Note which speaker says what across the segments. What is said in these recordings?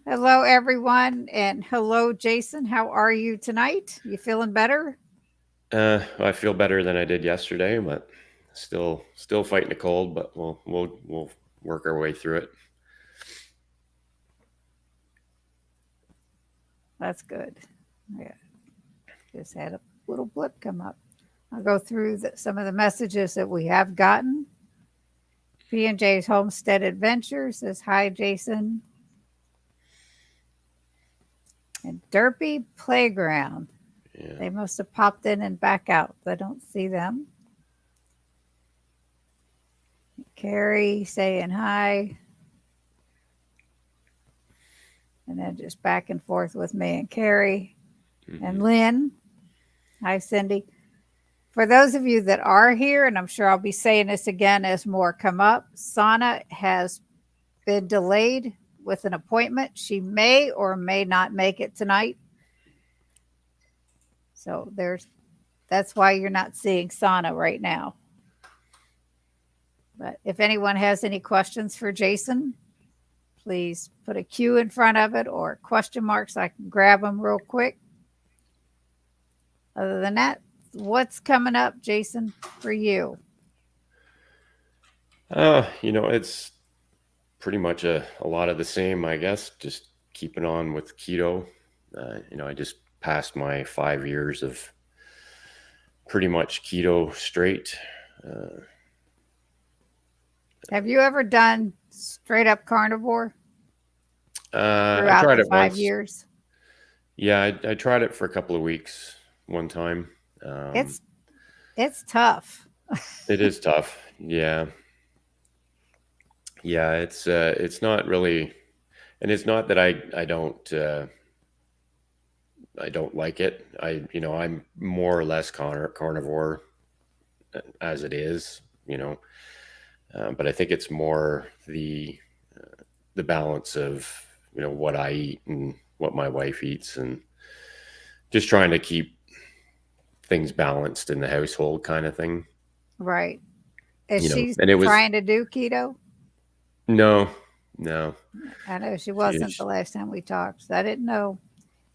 Speaker 1: Hello, everyone, and hello, Jason. How are you tonight? You feeling better?
Speaker 2: I feel better than I did yesterday, but still fighting a cold. But we'll work our way through it.
Speaker 1: That's good. Yeah, just had a little blip come up. I'll go through some of the messages that we have gotten. P&J's Homestead Adventure says, "Hi, Jason." And Derpy Playground.
Speaker 2: Yeah.
Speaker 1: They must have popped in and back out. I don't see them. Carrie saying hi. And then just back and forth with me and Carrie. And
Speaker 2: Hmm.
Speaker 1: Lynn. Hi, Cindy. For those of you that are here, and I'm sure I'll be saying this again as more come up, Sana has been delayed with an appointment. She may or may not make it tonight. So that's why you're not seeing Sana right now. But if anyone has any questions for Jason, please put a Q in front of it or question marks. So I can grab them real quick. Other than that, what's coming up, Jason, for you?
Speaker 2: It's pretty much a lot of the same, I guess. Just keeping on with keto. I just passed my 5 years of pretty much keto straight. Uh,
Speaker 1: Have you ever done straight up carnivore
Speaker 2: I
Speaker 1: throughout
Speaker 2: tried
Speaker 1: the
Speaker 2: it
Speaker 1: five
Speaker 2: once.
Speaker 1: years?
Speaker 2: Yeah, I tried it for a couple of weeks one time. Um,
Speaker 1: It's it's tough.
Speaker 2: it is tough. Yeah, it's not really, and it's not that I don't like it. I'm more or less carnivore as it is, but I think it's more the balance of what I eat and what my wife eats, and just trying to keep things balanced in the household, kind of thing.
Speaker 1: Right. Is she
Speaker 2: And it was
Speaker 1: trying to do keto?
Speaker 2: no, no,
Speaker 1: I know she
Speaker 2: she,
Speaker 1: wasn't the last time we talked. So I didn't know.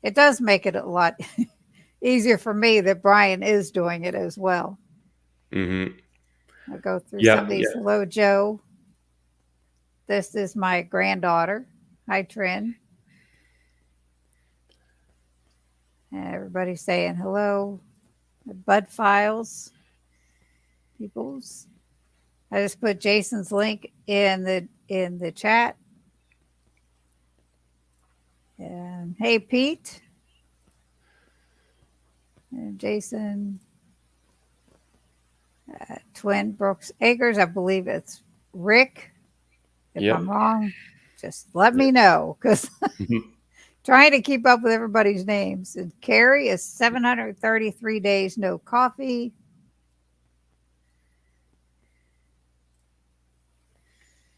Speaker 1: It does make it a lot easier for me that Brian is doing it as well.
Speaker 2: mm-hmm.
Speaker 1: I'll go through
Speaker 2: Yeah,
Speaker 1: some of these.
Speaker 2: yeah.
Speaker 1: Hello, Joe. This is my granddaughter. Hi, Trin. Everybody saying hello. Bud Files, peoples. I just put Jason's link in the chat. And hey, Pete and Jason, Twin Brooks Acres. I believe it's Rick. If
Speaker 2: Yep.
Speaker 1: I'm wrong, just let
Speaker 2: Yep.
Speaker 1: me know because trying to keep up with everybody's names. And Carrie is 733 days no coffee.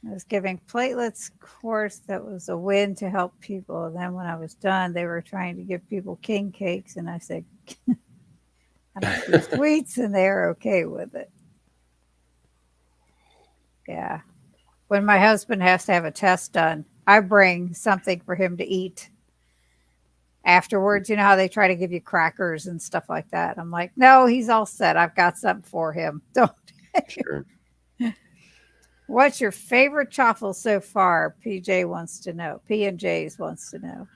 Speaker 1: I was giving platelets course that was a win to help people. And then when I was done, they were trying to give people king cakes, and I said, I don't do sweets, and they're okay with it. Yeah. When my husband has to have a test done, I bring something for him to eat afterwards. You know how they try to give you crackers and stuff like that. I'm like, no, he's all set. I've got something for him. Don't.
Speaker 2: Sure.
Speaker 1: What's your favorite chaffle so far? PJ wants to know. P and J's wants to know.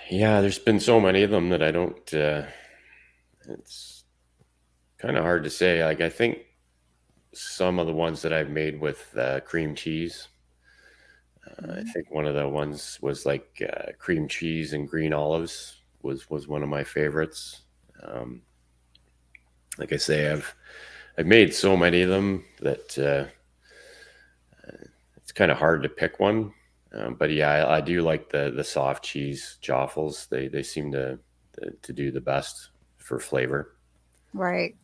Speaker 2: Yeah, there's been so many of them that I don't. It's kind of hard to say. Like, I think some of the ones that I've made with cream cheese. I
Speaker 1: Mm,
Speaker 2: think one of the ones was like cream cheese and green olives was one of my favorites. Um, like I say, I've made so many of them that it's kind of hard to pick one. But yeah, I do like the soft cheese chaffles. They seem to do the best for flavor.
Speaker 1: right.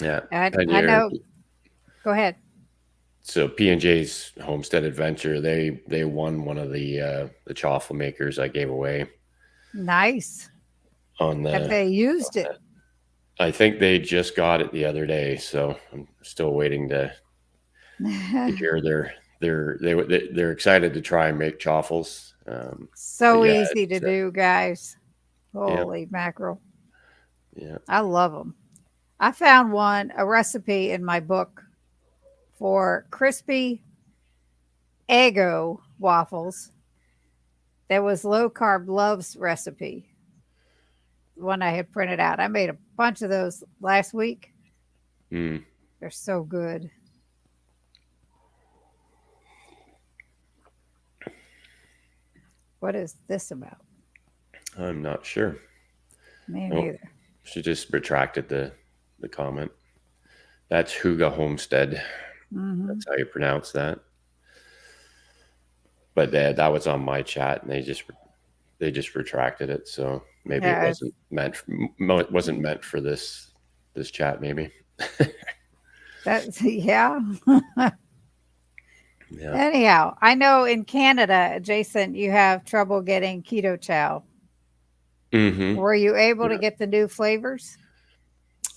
Speaker 2: Yeah, and
Speaker 1: I know. Go ahead.
Speaker 2: so P&J's Homestead Adventure, they won one of the chaffle makers I gave away
Speaker 1: Nice.
Speaker 2: on
Speaker 1: Have
Speaker 2: the.
Speaker 1: they used it?
Speaker 2: I think they just got it the other day, so I'm still waiting to hear they're excited to try and make chaffles. But
Speaker 1: So
Speaker 2: yeah,
Speaker 1: easy to do, guys.
Speaker 2: yeah,
Speaker 1: Holy mackerel.
Speaker 2: yeah.
Speaker 1: I love them. I found a recipe in my book for crispy Eggo waffles. That was Low Carb Love's recipe, one I had printed out. I made a bunch of those last week.
Speaker 2: Mm,
Speaker 1: They're so good. What is this about?
Speaker 2: I'm not sure.
Speaker 1: Me
Speaker 2: Oh,
Speaker 1: neither.
Speaker 2: she just retracted the comment. That's Huga Homestead.
Speaker 1: Hmm.
Speaker 2: That's how you pronounce that. But that was on my chat, and they just retracted it. So maybe it
Speaker 1: Yeah,
Speaker 2: wasn't meant for this chat. Maybe.
Speaker 1: that's yeah.
Speaker 2: Yeah.
Speaker 1: Anyhow, I know in Canada, Jason, you have trouble getting keto chow.
Speaker 2: Mm-hmm.
Speaker 1: Were you able to
Speaker 2: Yeah.
Speaker 1: get the new flavors?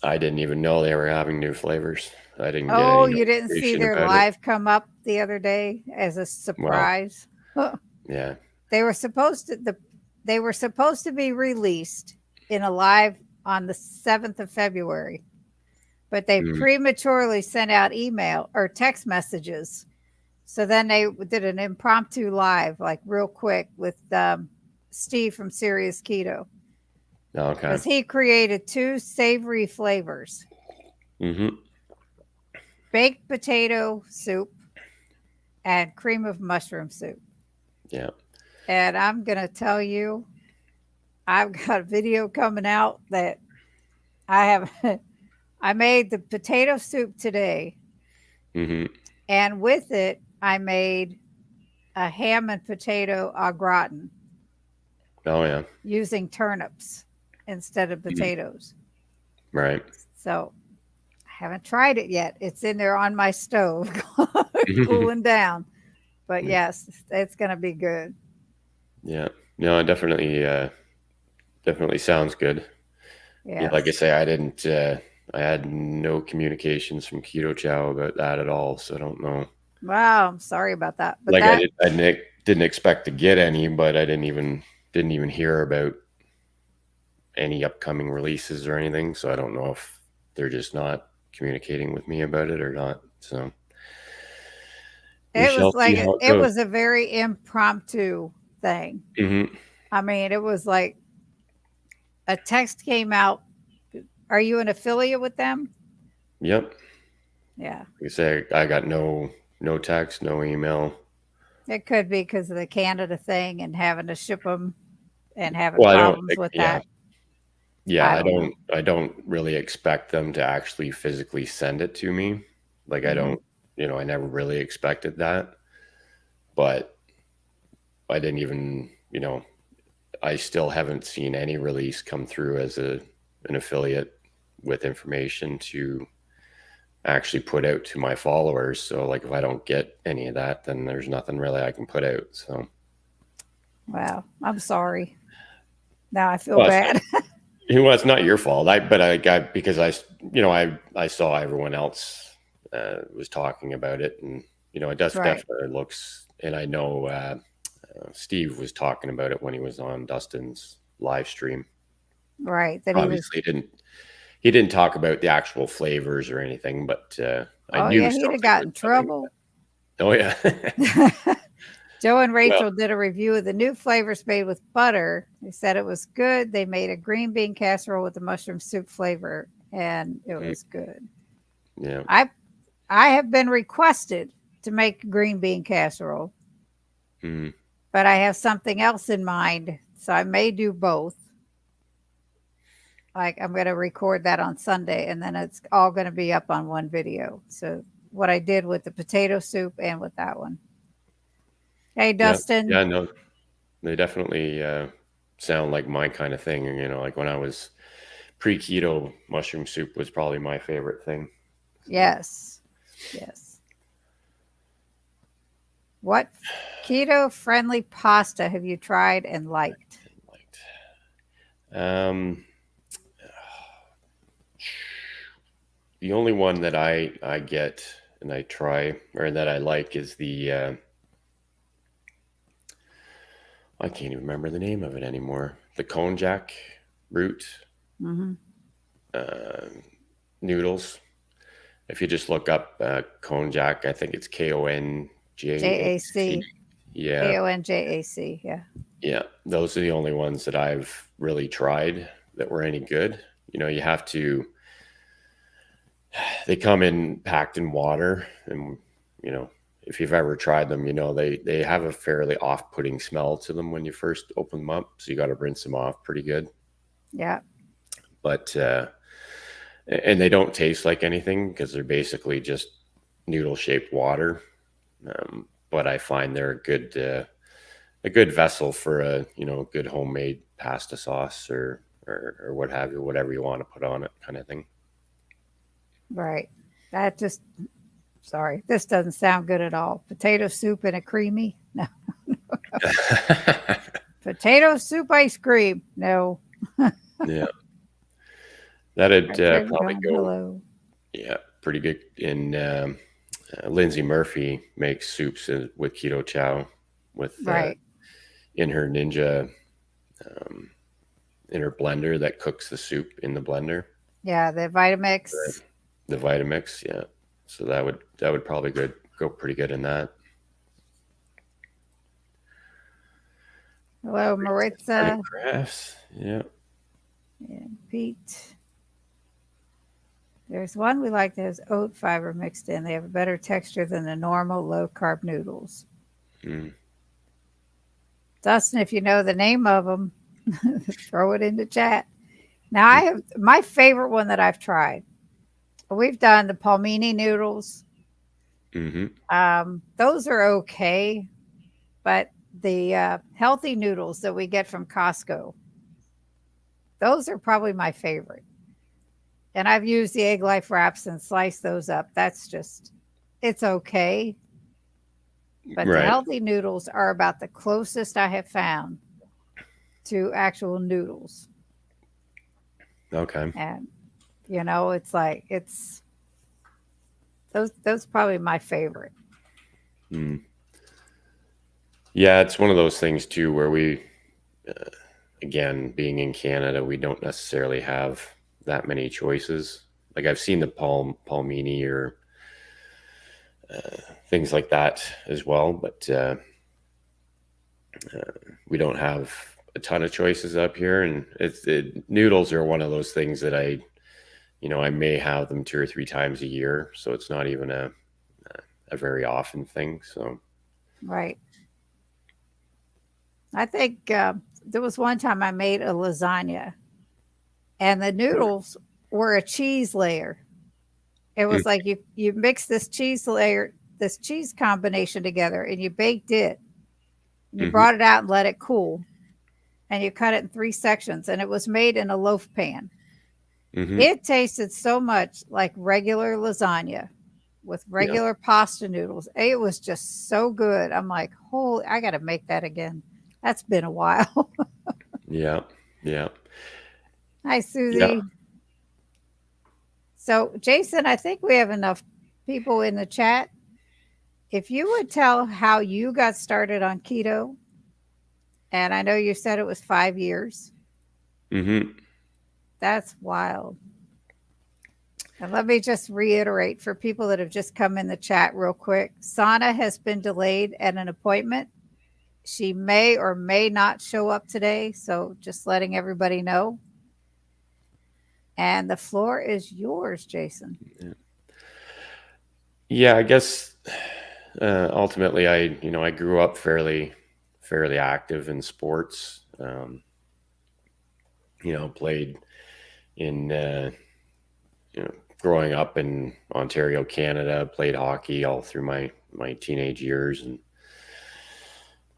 Speaker 2: I didn't even know they were having new flavors. I didn't get
Speaker 1: Oh,
Speaker 2: any
Speaker 1: you didn't see
Speaker 2: notification
Speaker 1: their
Speaker 2: about it.
Speaker 1: live come up the other day as a
Speaker 2: Well,
Speaker 1: surprise?
Speaker 2: yeah.
Speaker 1: They were supposed to they were supposed to be released in a live on the 7th of February, but they
Speaker 2: Mm,
Speaker 1: prematurely sent out email or text messages. So then they did an impromptu live, like real quick, with Steve from Serious Keto
Speaker 2: okay.
Speaker 1: because he created two savory flavors:
Speaker 2: Mm-hmm.
Speaker 1: baked potato soup and cream of mushroom soup.
Speaker 2: Yeah.
Speaker 1: And I'm gonna tell you, I've got a video coming out that I have. I made the potato soup today,
Speaker 2: Mm-hmm.
Speaker 1: and with it, I made a ham and potato au gratin
Speaker 2: Oh yeah.
Speaker 1: using turnips instead of
Speaker 2: Mm,
Speaker 1: potatoes.
Speaker 2: right.
Speaker 1: So I haven't tried it yet. It's in there on my stove, cooling down. But yes, it's going to be good.
Speaker 2: Yeah. No, it definitely sounds good. Yeah, like I
Speaker 1: Yes.
Speaker 2: say, I had no communications from Keto Chow about that at all, so I don't know.
Speaker 1: Wow, I'm sorry about that. But
Speaker 2: Like I
Speaker 1: that
Speaker 2: did, didn't expect to get any, but I didn't even hear about any upcoming releases or anything. So I don't know if they're just not communicating with me about it or not. So we
Speaker 1: it
Speaker 2: shall
Speaker 1: was
Speaker 2: see
Speaker 1: like
Speaker 2: how it
Speaker 1: it
Speaker 2: goes.
Speaker 1: was a very impromptu thing.
Speaker 2: Hmm.
Speaker 1: I mean, it was like a text came out. Are you an affiliate with them?
Speaker 2: Yep.
Speaker 1: Yeah.
Speaker 2: Like I say, I got no text, no email.
Speaker 1: It could be because of the Canada thing and having to ship them and having
Speaker 2: Well, I don't.
Speaker 1: problems with
Speaker 2: Yeah,
Speaker 1: that.
Speaker 2: yeah.
Speaker 1: I
Speaker 2: I
Speaker 1: don't know.
Speaker 2: don't. I don't really expect them to actually physically send it to me. Like I
Speaker 1: Hmm.
Speaker 2: don't. I never really expected that. But I didn't even. I still haven't seen any release come through as an affiliate with information to actually put out to my followers. So like if I don't get any of that, then there's nothing really I can put out. So
Speaker 1: Wow. I'm sorry. Now I feel
Speaker 2: well,
Speaker 1: bad.
Speaker 2: it's not your fault. Because I saw everyone else was talking about it, and it does
Speaker 1: Right.
Speaker 2: definitely looks. And I know Steve was talking about it when he was on Dustin's live stream.
Speaker 1: Right. That he was.
Speaker 2: Obviously, he didn't talk about the actual flavors or anything, but I
Speaker 1: Oh
Speaker 2: knew
Speaker 1: yeah, he'd have
Speaker 2: something
Speaker 1: got
Speaker 2: was
Speaker 1: in
Speaker 2: coming.
Speaker 1: trouble.
Speaker 2: Oh yeah.
Speaker 1: Joe and
Speaker 2: Well,
Speaker 1: Rachel did a review of the new flavors made with butter. They said it was good. They made a green bean casserole with the mushroom soup flavor, and it
Speaker 2: mm,
Speaker 1: was good.
Speaker 2: yeah.
Speaker 1: I I have been requested to make green bean casserole,
Speaker 2: Mm,
Speaker 1: but I have something else in mind, so I may do both. Like I'm going to record that on Sunday, and then it's all going to be up on one video. So what I did with the potato soup and with that one. Hey,
Speaker 2: yeah.
Speaker 1: Dustin.
Speaker 2: Yeah. No, they definitely sound like my kind of thing. And like when I was pre-keto, mushroom soup was probably my favorite thing. So,
Speaker 1: Yes. Yes. What keto friendly pasta have you tried and liked?
Speaker 2: liked. Um, the only one that I get and I try, or that I like, is the I can't even remember the name of it anymore. The konjac root
Speaker 1: Mm-hmm.
Speaker 2: uh, noodles. If you just look up konjac, I think it's Konjac.
Speaker 1: JAC.
Speaker 2: Yeah,
Speaker 1: KONJAC. Yeah.
Speaker 2: yeah. Those are the only ones that I've really tried that were any good. You know, you have to. They come in packed in water, and you know, if you've ever tried them, you know they have a fairly off-putting smell to them when you first open them up. So you got to rinse them off pretty good.
Speaker 1: Yeah.
Speaker 2: But and they don't taste like anything because they're basically just noodle shaped water. But I find they're a good vessel for a good homemade pasta sauce or what have you, whatever you want to put on it, kind of thing.
Speaker 1: Right. That just, sorry, this doesn't sound good at all. Potato soup and a creamy? No. Potato soup ice cream? No.
Speaker 2: Yeah, that'd
Speaker 1: Right there,
Speaker 2: probably
Speaker 1: John.
Speaker 2: go.
Speaker 1: Hello.
Speaker 2: Yeah, pretty good. In Lindsay Murphy makes soups with keto chow with
Speaker 1: Right.
Speaker 2: in her Ninja um, in her blender that cooks the soup in the blender.
Speaker 1: Yeah. The Vitamix.
Speaker 2: The Vitamix, yeah. So that would probably go pretty good in that.
Speaker 1: Hello,
Speaker 2: Learning
Speaker 1: Maritza
Speaker 2: crafts, yeah.
Speaker 1: and Pete. There's one we like that has oat fiber mixed in. They have a better texture than the normal low carb noodles.
Speaker 2: Mm.
Speaker 1: Dustin, if you know the name of them, throw it in the chat. Now, I have my favorite one that I've tried. We've done the palmini noodles.
Speaker 2: Mm-hmm.
Speaker 1: Those are okay, but the healthy noodles that we get from Costco, those are probably my favorite. And I've used the egg life wraps and sliced those up. That's just, it's okay. But the
Speaker 2: Right.
Speaker 1: healthy noodles are about the closest I have found to actual noodles.
Speaker 2: Okay.
Speaker 1: And, it's like, those probably my favorite.
Speaker 2: Mm. Yeah, it's one of those things too where we, again, being in Canada, we don't necessarily have that many choices. Like I've seen the palmini or things like that as well, but we don't have a ton of choices up here. And noodles are one of those things that I may have them 2 or 3 times a year, so it's not even a very often thing. So
Speaker 1: Right. I think there was one time I made a lasagna and the noodles were a cheese layer. It
Speaker 2: mm,
Speaker 1: was like you mix this cheese layer, this cheese combination together, and you baked it. And you
Speaker 2: mm-hmm,
Speaker 1: brought it out and let it cool, and you cut it in 3 sections, and it was made in a loaf pan.
Speaker 2: mm-hmm,
Speaker 1: It tasted so much like regular lasagna with
Speaker 2: yeah,
Speaker 1: regular pasta noodles. It was just so good. I'm like, holy, I got to make that again. That's been a while.
Speaker 2: yeah, yeah,
Speaker 1: Hi,
Speaker 2: yeah.
Speaker 1: Susie. So, Jason, I think we have enough people in the chat. If you would tell how you got started on keto, and I know you said it was 5 years,
Speaker 2: Mm-hmm.
Speaker 1: that's wild. And let me just reiterate for people that have just come in the chat real quick. Sana has been delayed at an appointment. She may or may not show up today. So just letting everybody know. And the floor is yours, Jason.
Speaker 2: Yeah, I guess ultimately, I grew up fairly active in sports. Played in growing up in Ontario, Canada. Played hockey all through my teenage years, and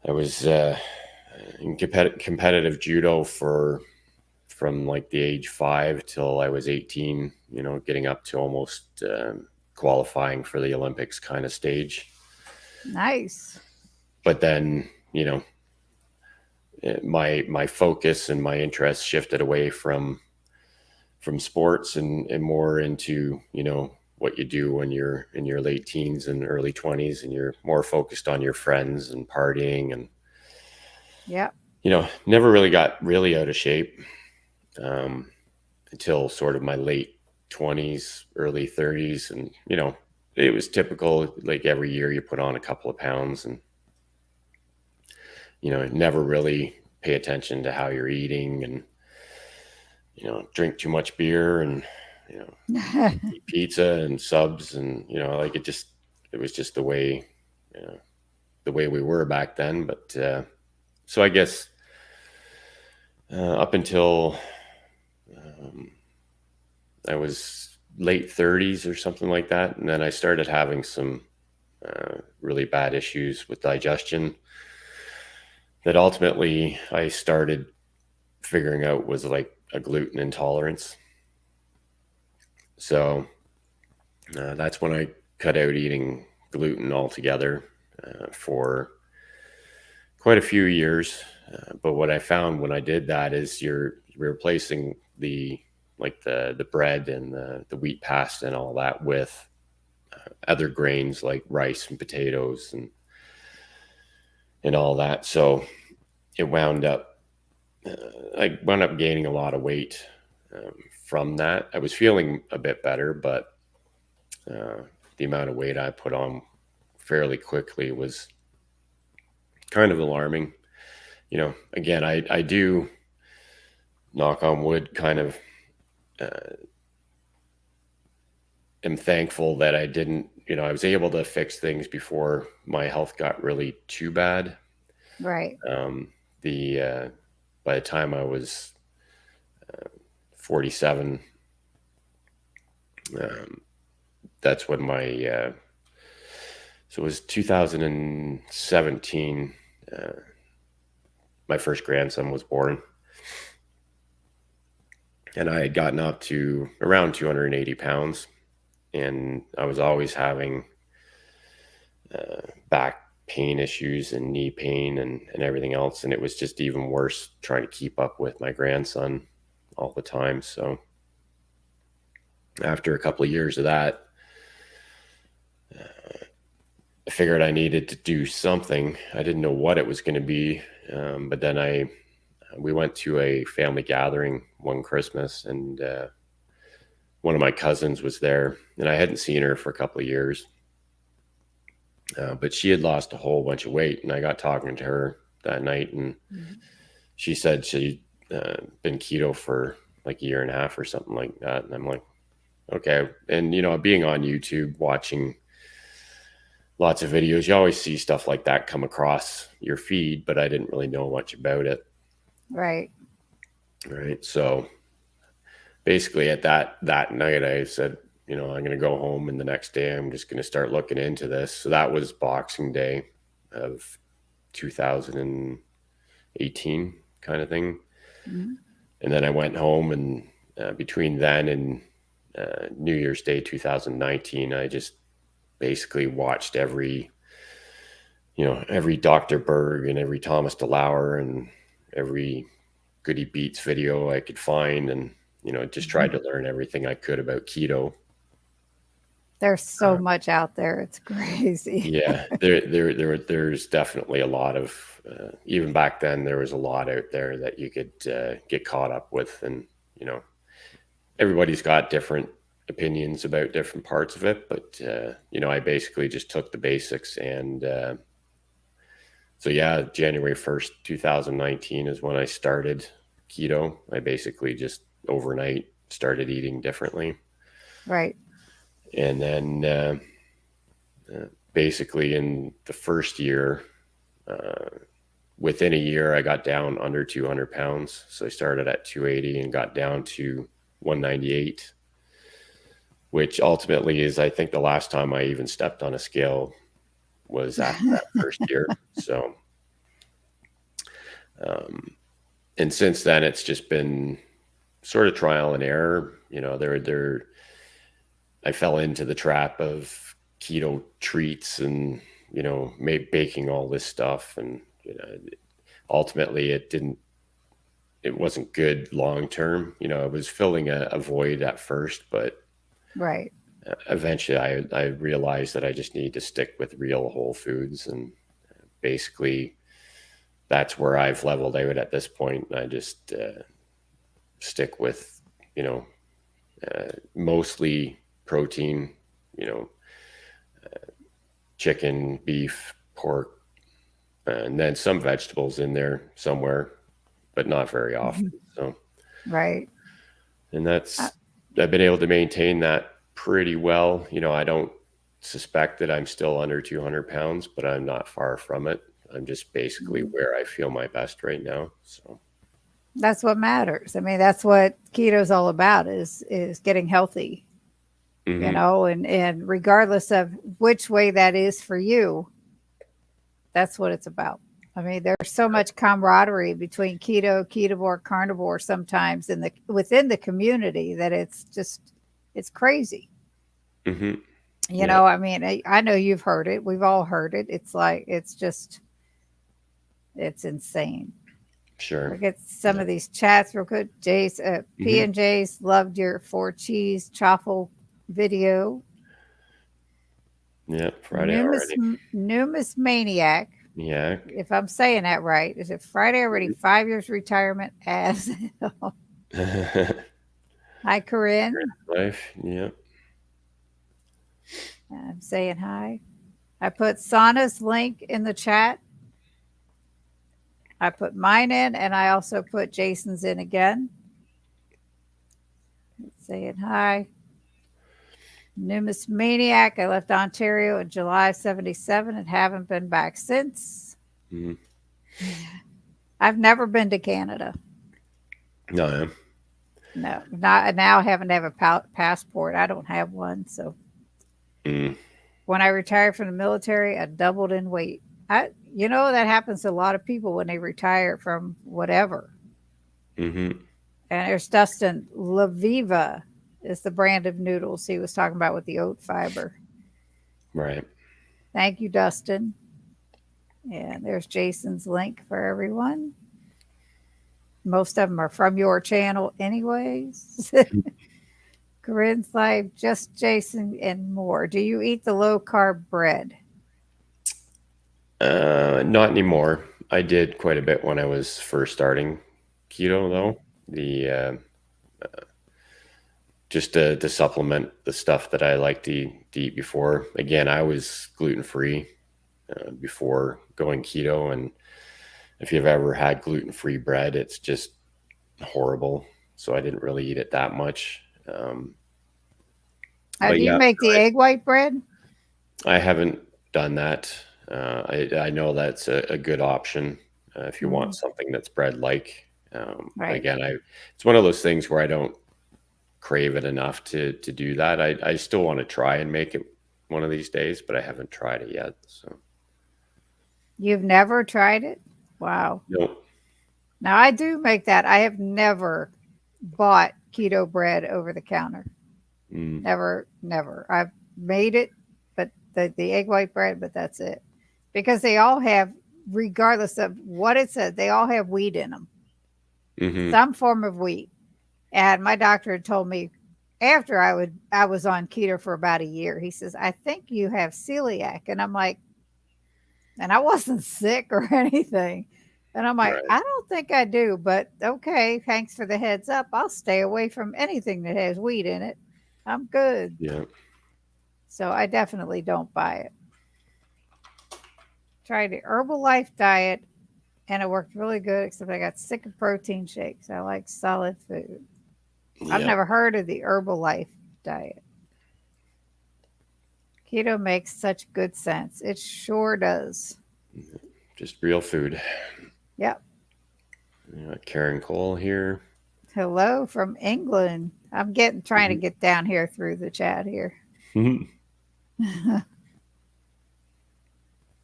Speaker 2: I was in competitive judo from like the age 5 till I was 18. Getting up to almost qualifying for the Olympics kind of stage.
Speaker 1: Nice.
Speaker 2: But then my focus and my interest shifted away from sports and more into what you do when you're in your late teens and early 20s, and you're more focused on your friends and partying, and
Speaker 1: Yep.
Speaker 2: never really got really out of shape um, until sort of my late 20s, early 30s. And it was typical, like every year you put on a couple of pounds, and never really pay attention to how you're eating, and drink too much beer, and you know eat pizza and subs, and like it was just the way we were back then. But so I guess up until I was late 30s or something like that, and then I started having some really bad issues with digestion that ultimately I started figuring out was like a gluten intolerance. So that's when I cut out eating gluten altogether for quite a few years. But what I found when I did that is you're replacing the bread and the wheat pasta and all that with other grains like rice and potatoes and all that. So it I wound up gaining a lot of weight from that. I was feeling a bit better, but the amount of weight I put on fairly quickly was kind of alarming. Again, I do, knock on wood, kind of am thankful that I didn't, I was able to fix things before my health got really too bad.
Speaker 1: Right.
Speaker 2: The by the time I was 47, that's when so it was 2017. My first grandson was born, and I had gotten up to around 280 pounds, and I was always having back pain issues and knee pain and everything else. And it was just even worse trying to keep up with my grandson all the time. So after a couple of years of that, I figured I needed to do something. I didn't know what it was going to be. But then we went to a family gathering one Christmas, and one of my cousins was there, and I hadn't seen her for a couple of years. But she had lost a whole bunch of weight, and I got talking to her that night, and she said she'd been keto for like a year and a half or something like that. And I'm like, okay. And, being on YouTube, watching lots of videos, you always see stuff like that come across your feed, but I didn't really know much about it.
Speaker 1: Right.
Speaker 2: Right. So basically at that night, I said, I'm going to go home, and the next day I'm just going to start looking into this. So that was Boxing Day of 2018 kind of thing. Mm-hmm. And then I went home, and between then and New Year's Day 2019, I just basically watched every Dr. Berg and every Thomas DeLauer and every Goody Beats video I could find, and just tried to learn everything I could about keto.
Speaker 1: There's so much out there; it's crazy.
Speaker 2: Yeah, there's definitely a lot of even back then there was a lot out there that you could get caught up with, and everybody's got different opinions about different parts of it, but I basically just took the basics, and so yeah, January 1st, 2019 is when I started keto. I basically just overnight started eating differently.
Speaker 1: Right.
Speaker 2: And then basically in the first year, within a year, I got down under 200 pounds. So I started at 280 and got down to 198, which ultimately is, I think, the last time I even stepped on a scale was after that first year. So, and since then, it's just been sort of trial and error. I fell into the trap of keto treats and, baking all this stuff. And, ultimately it wasn't good long-term. It was filling a void at first, but
Speaker 1: right.
Speaker 2: eventually I realized that I just need to stick with real whole foods, and basically that's where I've leveled out at this point. I just stick with, you know, mostly protein, you know, chicken, beef, pork, and then some vegetables in there somewhere, but not very often. So,
Speaker 1: Right.
Speaker 2: and
Speaker 1: Uh,
Speaker 2: I've been able to maintain that pretty well. You know, I don't suspect that I'm still under 200 pounds, but I'm not far from it. I'm just basically where I feel my best right now. So,
Speaker 1: that's what matters. I mean, that's what keto's all about is getting healthy, you
Speaker 2: hmm
Speaker 1: know, and regardless of which way that is for you, that's what it's about. I mean, there's so much camaraderie between keto, ketovore, carnivore sometimes in the within the community that it's crazy.
Speaker 2: hmm
Speaker 1: You
Speaker 2: yeah,
Speaker 1: know, I mean, I know you've heard it. We've all heard it. It's like it's insane.
Speaker 2: sure.
Speaker 1: Look at some
Speaker 2: Yeah.
Speaker 1: of these chats real quick. Jay's P
Speaker 2: hmm
Speaker 1: and J's loved your 4 cheese chaffle video.
Speaker 2: Yeah. Friday already.
Speaker 1: Numus maniac.
Speaker 2: Yeah.
Speaker 1: If I'm saying that right, is it Friday already? 5 years retirement as hi Corinne.
Speaker 2: Life. Yeah.
Speaker 1: I'm saying hi. I put Sana's link in the chat. I put mine in, and I also put Jason's in again. Saying hi. Numus Maniac. I left Ontario in July '77 and haven't been back since.
Speaker 2: hmm
Speaker 1: I've never been to Canada.
Speaker 2: No, yeah.
Speaker 1: No, not now. I haven't have a passport. I don't have one. So
Speaker 2: Mm.
Speaker 1: when I retired from the military, I doubled in weight. You know, that happens to a lot of people when they retire from whatever.
Speaker 2: hmm
Speaker 1: And there's Dustin Laviva is the brand of noodles he was talking about with the oat fiber.
Speaker 2: Right.
Speaker 1: Thank you, Dustin. And there's Jason's link for everyone. Most of them are from your channel, anyways. Corinne's Life, just Jason and more. Do you eat the low carb bread?
Speaker 2: Not anymore. I did quite a bit when I was first starting keto, though. The just to supplement the stuff that I like to eat before. Again, I was gluten free before going keto, and if you've ever had gluten free bread, it's just horrible. So I didn't really eat it that much. But
Speaker 1: Do you
Speaker 2: yeah,
Speaker 1: make the egg white bread?
Speaker 2: I haven't done that. I know that's a good option if you want
Speaker 1: Mhm.
Speaker 2: something that's bread like.
Speaker 1: Right.
Speaker 2: Again, it's one of those things where I don't crave it enough to do that. I still want to try and make it one of these days, but I haven't tried it yet. So
Speaker 1: You've never tried it? Wow.
Speaker 2: no.
Speaker 1: Now I do make that. I have never bought keto bread over the counter.
Speaker 2: Mm,
Speaker 1: Never, never. I've made it, but the egg white bread, but that's it. Because they all have, regardless of what it says, they all have wheat in them,
Speaker 2: hmm
Speaker 1: some form of wheat. And my doctor had told me after I was on keto for about a year, he says, I think you have celiac. And I'm like, and I wasn't sick or anything. And I'm like,
Speaker 2: Right.
Speaker 1: I don't think I do, but okay, thanks for the heads up. I'll stay away from anything that has wheat in it. I'm good.
Speaker 2: Yeah.
Speaker 1: So I definitely don't buy it. Tried the Herbalife diet and it worked really good, except I got sick of protein shakes. I like solid food. I've
Speaker 2: Yeah.
Speaker 1: never heard of the Herbalife diet. Keto makes such good sense. It sure does.
Speaker 2: Just real food.
Speaker 1: Yep.
Speaker 2: Karen Cole here.
Speaker 1: Hello from England. I'm trying to get down here through the chat here.
Speaker 2: Mhm.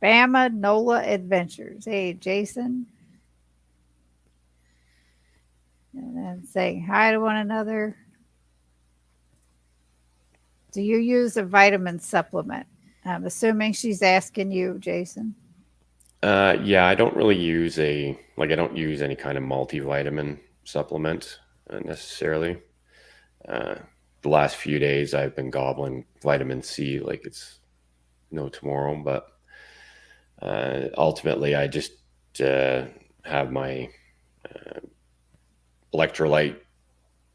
Speaker 1: Bama Nola Adventures. Hey, Jason. And then saying hi to one another. Do you use a vitamin supplement? I'm assuming she's asking you, Jason.
Speaker 2: Yeah, I don't really use I don't use any kind of multivitamin supplement necessarily. Uh, the last few days I've been gobbling vitamin C like it's no tomorrow. But ultimately, I just have my electrolyte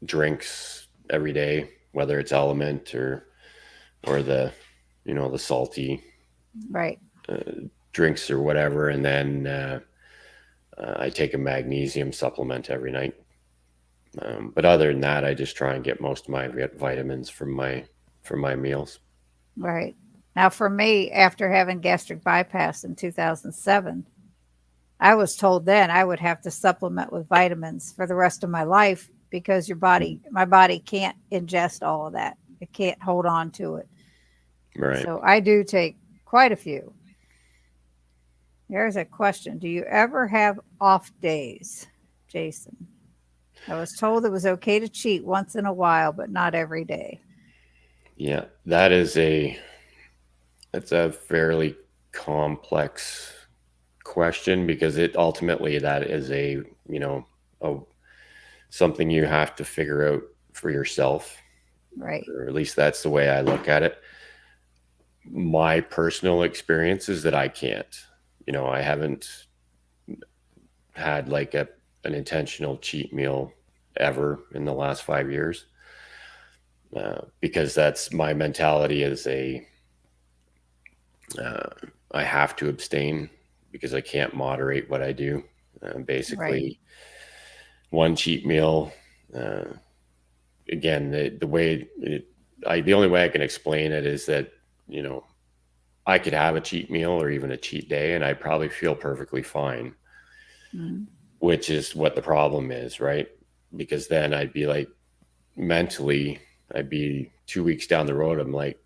Speaker 2: drinks every day, whether it's Element or the the salty
Speaker 1: Right.
Speaker 2: drinks or whatever, and then I take a magnesium supplement every night. But other than that, I just try and get most of my vitamins from my meals.
Speaker 1: Right. Now, for me, after having gastric bypass in 2007, I was told then I would have to supplement with vitamins for the rest of my life because my body can't ingest all of that. It can't hold on to it.
Speaker 2: Right.
Speaker 1: So I do take quite a few. There's a question. Do you ever have off days, Jason? I was told it was okay to cheat once in a while, but not every day.
Speaker 2: Yeah, that's a fairly complex question because it ultimately that is a something you have to figure out for yourself,
Speaker 1: Right.
Speaker 2: or at least that's the way I look at it. My personal experience is that I can't. I haven't had like an intentional cheat meal ever in the last 5 years, because that's my mentality as uh, I have to abstain because I can't moderate what I do.
Speaker 1: Right.
Speaker 2: Basically, one cheat meal. Uh, Again, the only way I can explain it is that you know I could have a cheat meal or even a cheat day, and I probably feel perfectly fine,
Speaker 1: Mm.
Speaker 2: which is what the problem is, right? Because then I'd be like mentally, I'd be 2 weeks down the road. I'm like,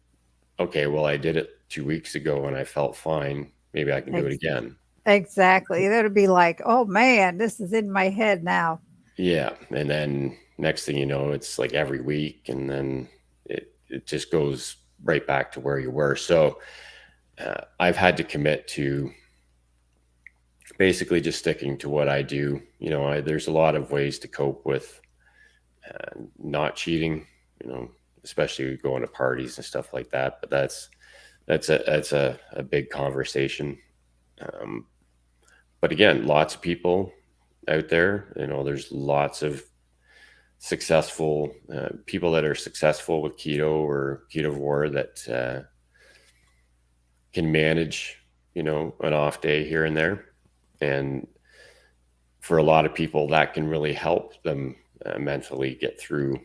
Speaker 2: okay, well, I did it 2 weeks ago and I felt fine. Maybe I can do it
Speaker 1: Ex-
Speaker 2: again.
Speaker 1: exactly. That would be like, oh man, this is in my head now.
Speaker 2: Yeah. And then next thing you know, it's like every week. And then it just goes right back to where you were. So I've had to commit to basically just sticking to what I do. There's a lot of ways to cope with not cheating, you know, especially going to parties and stuff like that. But that's a big conversation. Um, but again, lots of people out there. There's lots of successful people that are successful with keto or ketovore that can manage, an off day here and there. And for a lot of people, that can really help them mentally get through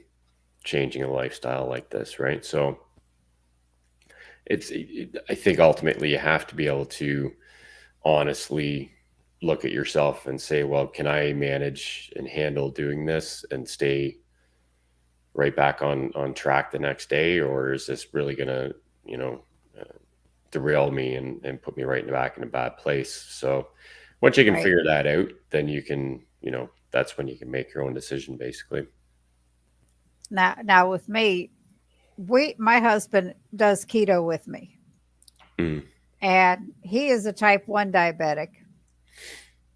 Speaker 2: changing a lifestyle like this, right? So I think ultimately you have to be able to honestly look at yourself and say, well, can I manage and handle doing this and stay right back on track the next day, or is this really gonna you know uh, derail me and put me right in the back in a bad place? So once you can
Speaker 1: Right.
Speaker 2: figure that out, then you can, that's when you can make your own decision, basically.
Speaker 1: Now with me, my husband does keto with me,
Speaker 2: Mm.
Speaker 1: and he is a type 1 diabetic.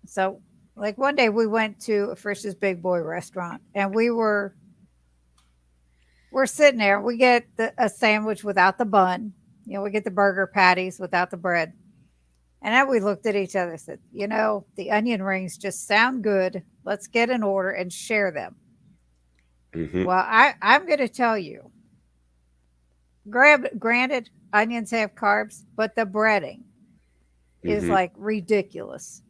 Speaker 1: So, like one day we went to a Frisch's Big Boy restaurant, and we're sitting there. We get a sandwich without the bun. We get the burger patties without the bread. And then we looked at each other and said, the onion rings just sound good. Let's get an order and share them.
Speaker 2: Hmm.
Speaker 1: Well, I'm going to tell you, granted, onions have carbs, but the breading is
Speaker 2: Hmm.
Speaker 1: like ridiculous.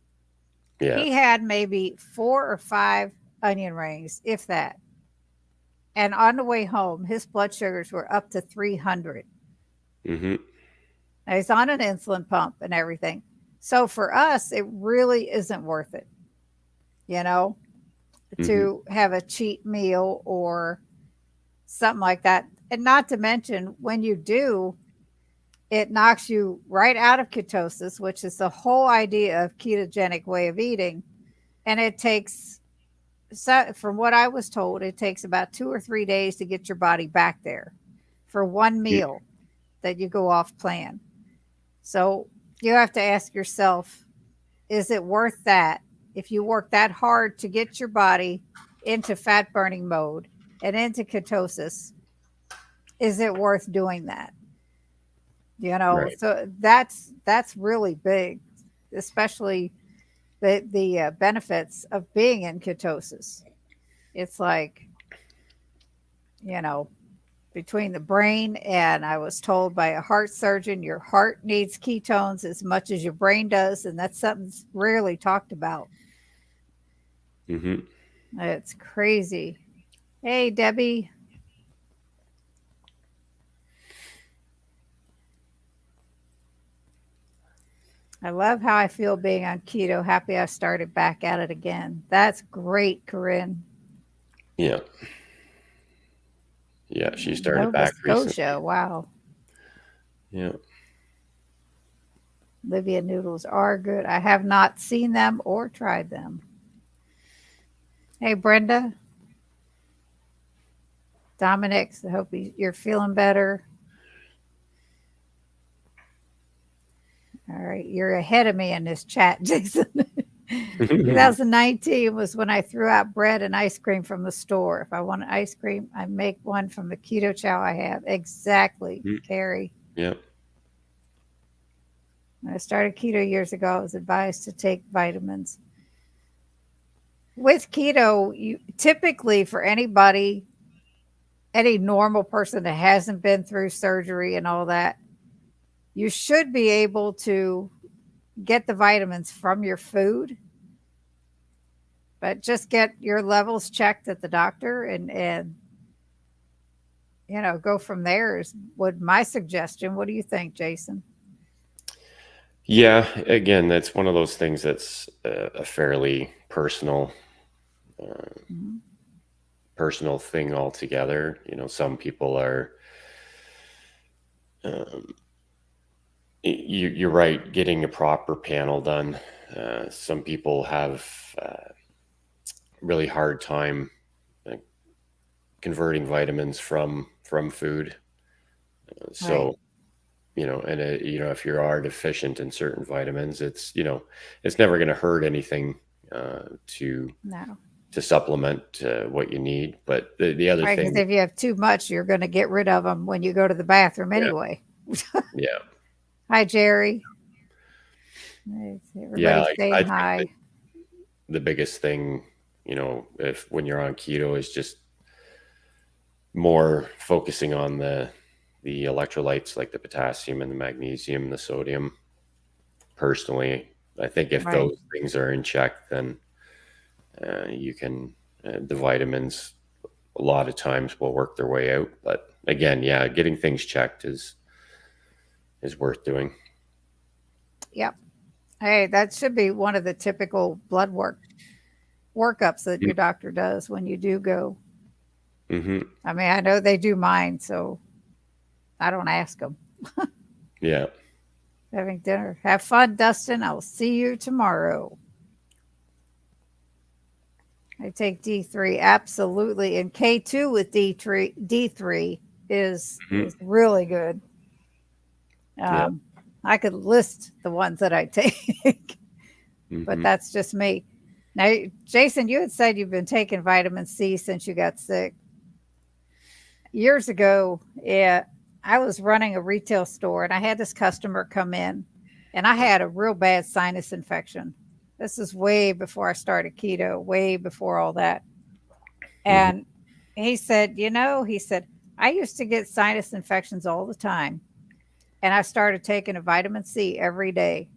Speaker 2: Yeah.
Speaker 1: He had maybe 4 or 5 onion rings, if that. And on the way home, his blood sugars were up to 300.
Speaker 2: Hmm.
Speaker 1: Now he's on an insulin pump and everything. So for us, it really isn't worth it, you know,
Speaker 2: Hmm.
Speaker 1: to have a cheat meal or something like that. And not to mention, when you do, it knocks you right out of ketosis, which is the whole idea of ketogenic way of eating. And it takes, so from what I was told, it takes about 2 or 3 days to get your body back there for one meal that you go off plan. So you have to ask yourself, is it worth that if you work that hard to get your body into fat burning mode and into ketosis? is it worth doing that?
Speaker 2: Right.
Speaker 1: So that's really big, especially the benefits of being in ketosis. It's like, you know, between the brain, and I was told by a heart surgeon, your heart needs ketones as much as your brain does, and that's something that's rarely talked about.
Speaker 2: Mm-hmm.
Speaker 1: It's crazy. Hey, Debbie. I love how I feel being on keto. Happy I started back at it again. That's great, Corinne.
Speaker 2: Yeah. Yeah. She started
Speaker 1: Nova
Speaker 2: back
Speaker 1: Scotia.
Speaker 2: recently.
Speaker 1: Wow.
Speaker 2: Yeah.
Speaker 1: Libya noodles are good. I have not seen them or tried them. Hey, Brenda. Dominic, I hope you're feeling better. All right. You're ahead of me in this chat, Jason. 2019 was when I threw out bread and ice cream from the store. If I want ice cream, I make one from the keto chow I have. Exactly, Carrie.
Speaker 2: Yeah.
Speaker 1: When I started keto years ago, I was advised to take vitamins. With keto, you typically, for anybody, any normal person that hasn't been through surgery and all that, you should be able to get the vitamins from your food, but just get your levels checked at the doctor, and go from there is would my suggestion. What do you think, Jason?
Speaker 2: Yeah. Again, that's one of those things that's a fairly uh,
Speaker 1: Mm-hmm.
Speaker 2: personal thing altogether. Some people are, um, you're right, getting a proper panel done. Some people have really hard time uh, converting vitamins from food.
Speaker 1: Right.
Speaker 2: So, and if you are deficient in certain vitamins, it's never going to hurt anything to
Speaker 1: No.
Speaker 2: supplement what you need. But the other
Speaker 1: Right, because
Speaker 2: thing,
Speaker 1: if you have too much, you're going to get rid of them when you go to the bathroom
Speaker 2: yeah,
Speaker 1: anyway.
Speaker 2: yeah,
Speaker 1: Hi, Jerry.
Speaker 2: yeah.
Speaker 1: Everybody's
Speaker 2: I
Speaker 1: saying
Speaker 2: think that
Speaker 1: hi.
Speaker 2: the biggest thing, if when you're on keto, is just more focusing on the electrolytes like the potassium and the magnesium and the sodium. Personally, I think if
Speaker 1: Right.
Speaker 2: those things are in check, then you can the vitamins a lot of times will work their way out. But again, yeah, getting things checked is worth doing.
Speaker 1: Yep. Hey, that should be one of the typical blood workups that your doctor does when you do go.
Speaker 2: Mm-hmm.
Speaker 1: I mean, I know they do mine, so I don't ask them.
Speaker 2: Yeah.
Speaker 1: Having dinner. Have fun, Dustin. I will see you tomorrow. I take D3 absolutely, and K2 with D3 is
Speaker 2: Mm-hmm.
Speaker 1: really good.
Speaker 2: Yeah.
Speaker 1: Um, I could list the ones that I take, but
Speaker 2: Mm-hmm.
Speaker 1: that's just me. Now, Jason, you had said you've been taking vitamin C since you got sick. Years ago, yeah, I was running a retail store and I had this customer come in and I had a real bad sinus infection. This is way before I started keto, way before all that.
Speaker 2: Mm-hmm.
Speaker 1: And he said, I used to get sinus infections all the time. And I started taking a vitamin C every day.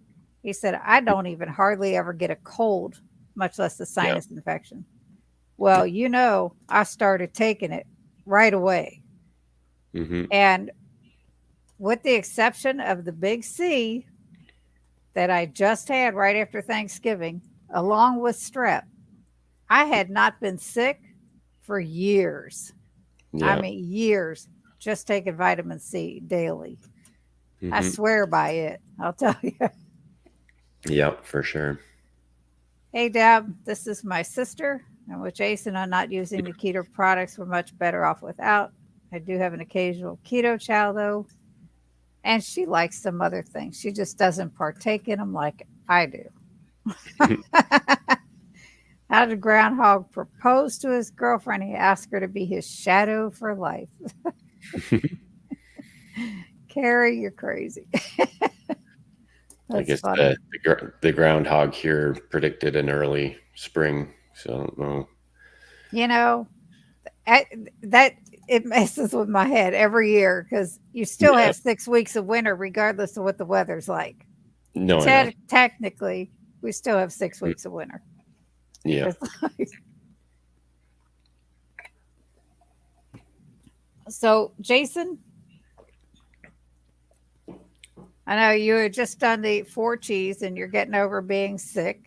Speaker 1: He said, I don't even hardly ever get a cold, much less a
Speaker 2: Yeah.
Speaker 1: sinus infection. Well, I started taking it right away.
Speaker 2: Mm-hmm.
Speaker 1: And with the exception of the big C that I just had right after Thanksgiving, along with strep, I had not been sick for years. I
Speaker 2: Yeah.
Speaker 1: mean, years, just taking vitamin C daily. I
Speaker 2: Mm-hmm.
Speaker 1: swear by it. I'll tell you.
Speaker 2: Yeah, for sure.
Speaker 1: Hey, Deb, this is my sister. And with Jason, I'm not using the keto products. We're much better off without. I do have an occasional keto chow, though. And she likes some other things. She just doesn't partake in them like I do. How did Groundhog propose to his girlfriend? He asked her to be his shadow for life. Carrie, you're crazy.
Speaker 2: I
Speaker 1: That's
Speaker 2: guess
Speaker 1: funny.
Speaker 2: the groundhog here predicted an early spring, so I don't know.
Speaker 1: You know, I, that it messes with my head every year because you still
Speaker 2: Yeah,
Speaker 1: have 6 weeks of winter regardless of what the weather's like.
Speaker 2: no, I know.
Speaker 1: Technically, we still have six
Speaker 2: Mm,
Speaker 1: weeks of winter.
Speaker 2: yeah.
Speaker 1: It's like, so, Jason, I know you had just done the 4 cheese and you're getting over being sick.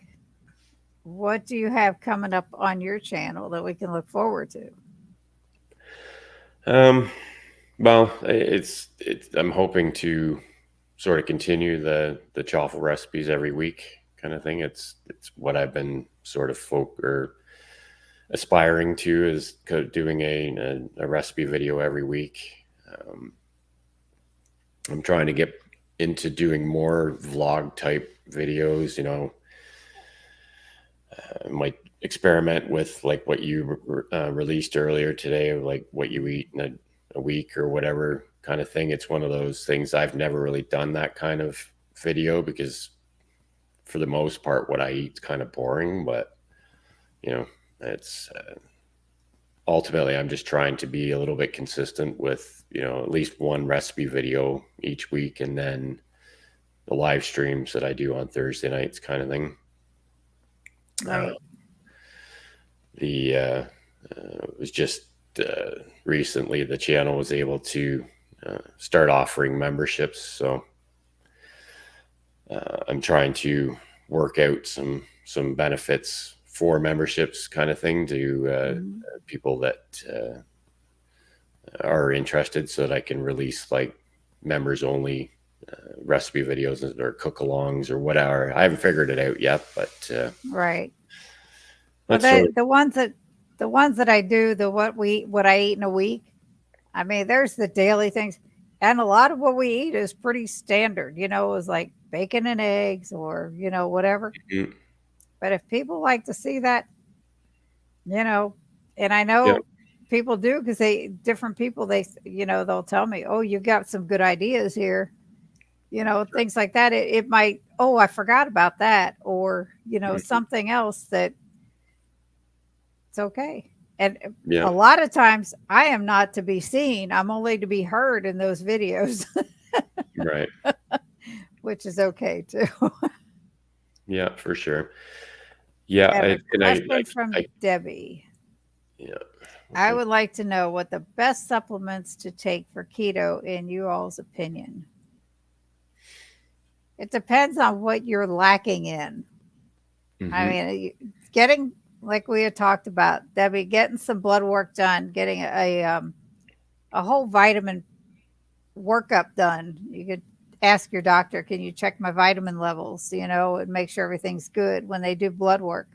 Speaker 1: What do you have coming up on your channel that we can look forward to?
Speaker 2: Um, well, it's I'm hoping to sort of continue the chaffle recipes every week kind of thing. It's what I've been sort of aspiring to is doing a recipe video every week. Um, I'm trying to get into doing more vlog type videos. I might experiment with like what you released earlier today, like what you eat in a week or whatever kind of thing. It's one of those things I've never really done that kind of video because for the most part, what I eat is kind of boring. But you know, it's ultimately I'm just trying to be a little bit consistent with at least one recipe video each week, and then the live streams that I do on Thursday nights, kind of thing. Uh,
Speaker 1: Right.
Speaker 2: the it was just recently the channel was able to start offering memberships, so I'm trying to work out some benefits for memberships, kind of thing, to
Speaker 1: Mhm.
Speaker 2: people that are interested, so that I can release like members only recipe videos or cook-alongs or whatever. I haven't figured it out yet, but
Speaker 1: Right. Well,
Speaker 2: that's sort of
Speaker 1: the ones that I do, what I eat in a week. I mean, there's the daily things, and a lot of what we eat is pretty standard. Is like bacon and eggs, or whatever.
Speaker 2: mm,
Speaker 1: But if people like to see that, you know, and I
Speaker 2: yeah,
Speaker 1: know people do because different people, they'll tell me, oh, you got some good ideas here, things like that. It might, oh, I forgot about that, or
Speaker 2: mhm,
Speaker 1: something else that it's okay. And
Speaker 2: yeah,
Speaker 1: a lot of times I am not to be seen. I'm only to be heard in those videos,
Speaker 2: right,
Speaker 1: which is okay too.
Speaker 2: yeah, for sure. Yeah,
Speaker 1: I have a
Speaker 2: and
Speaker 1: question from
Speaker 2: I
Speaker 1: Debbie.
Speaker 2: yeah,
Speaker 1: I
Speaker 2: okay.
Speaker 1: would like to know what the best supplements to take for keto in you all's opinion. It depends on what you're lacking in. I
Speaker 2: Hmm.
Speaker 1: mean, getting, like we had talked about, Debbie, getting some blood work done, getting a whole vitamin workup done. You could ask your doctor, can you check my vitamin levels, and make sure everything's good when they do blood work.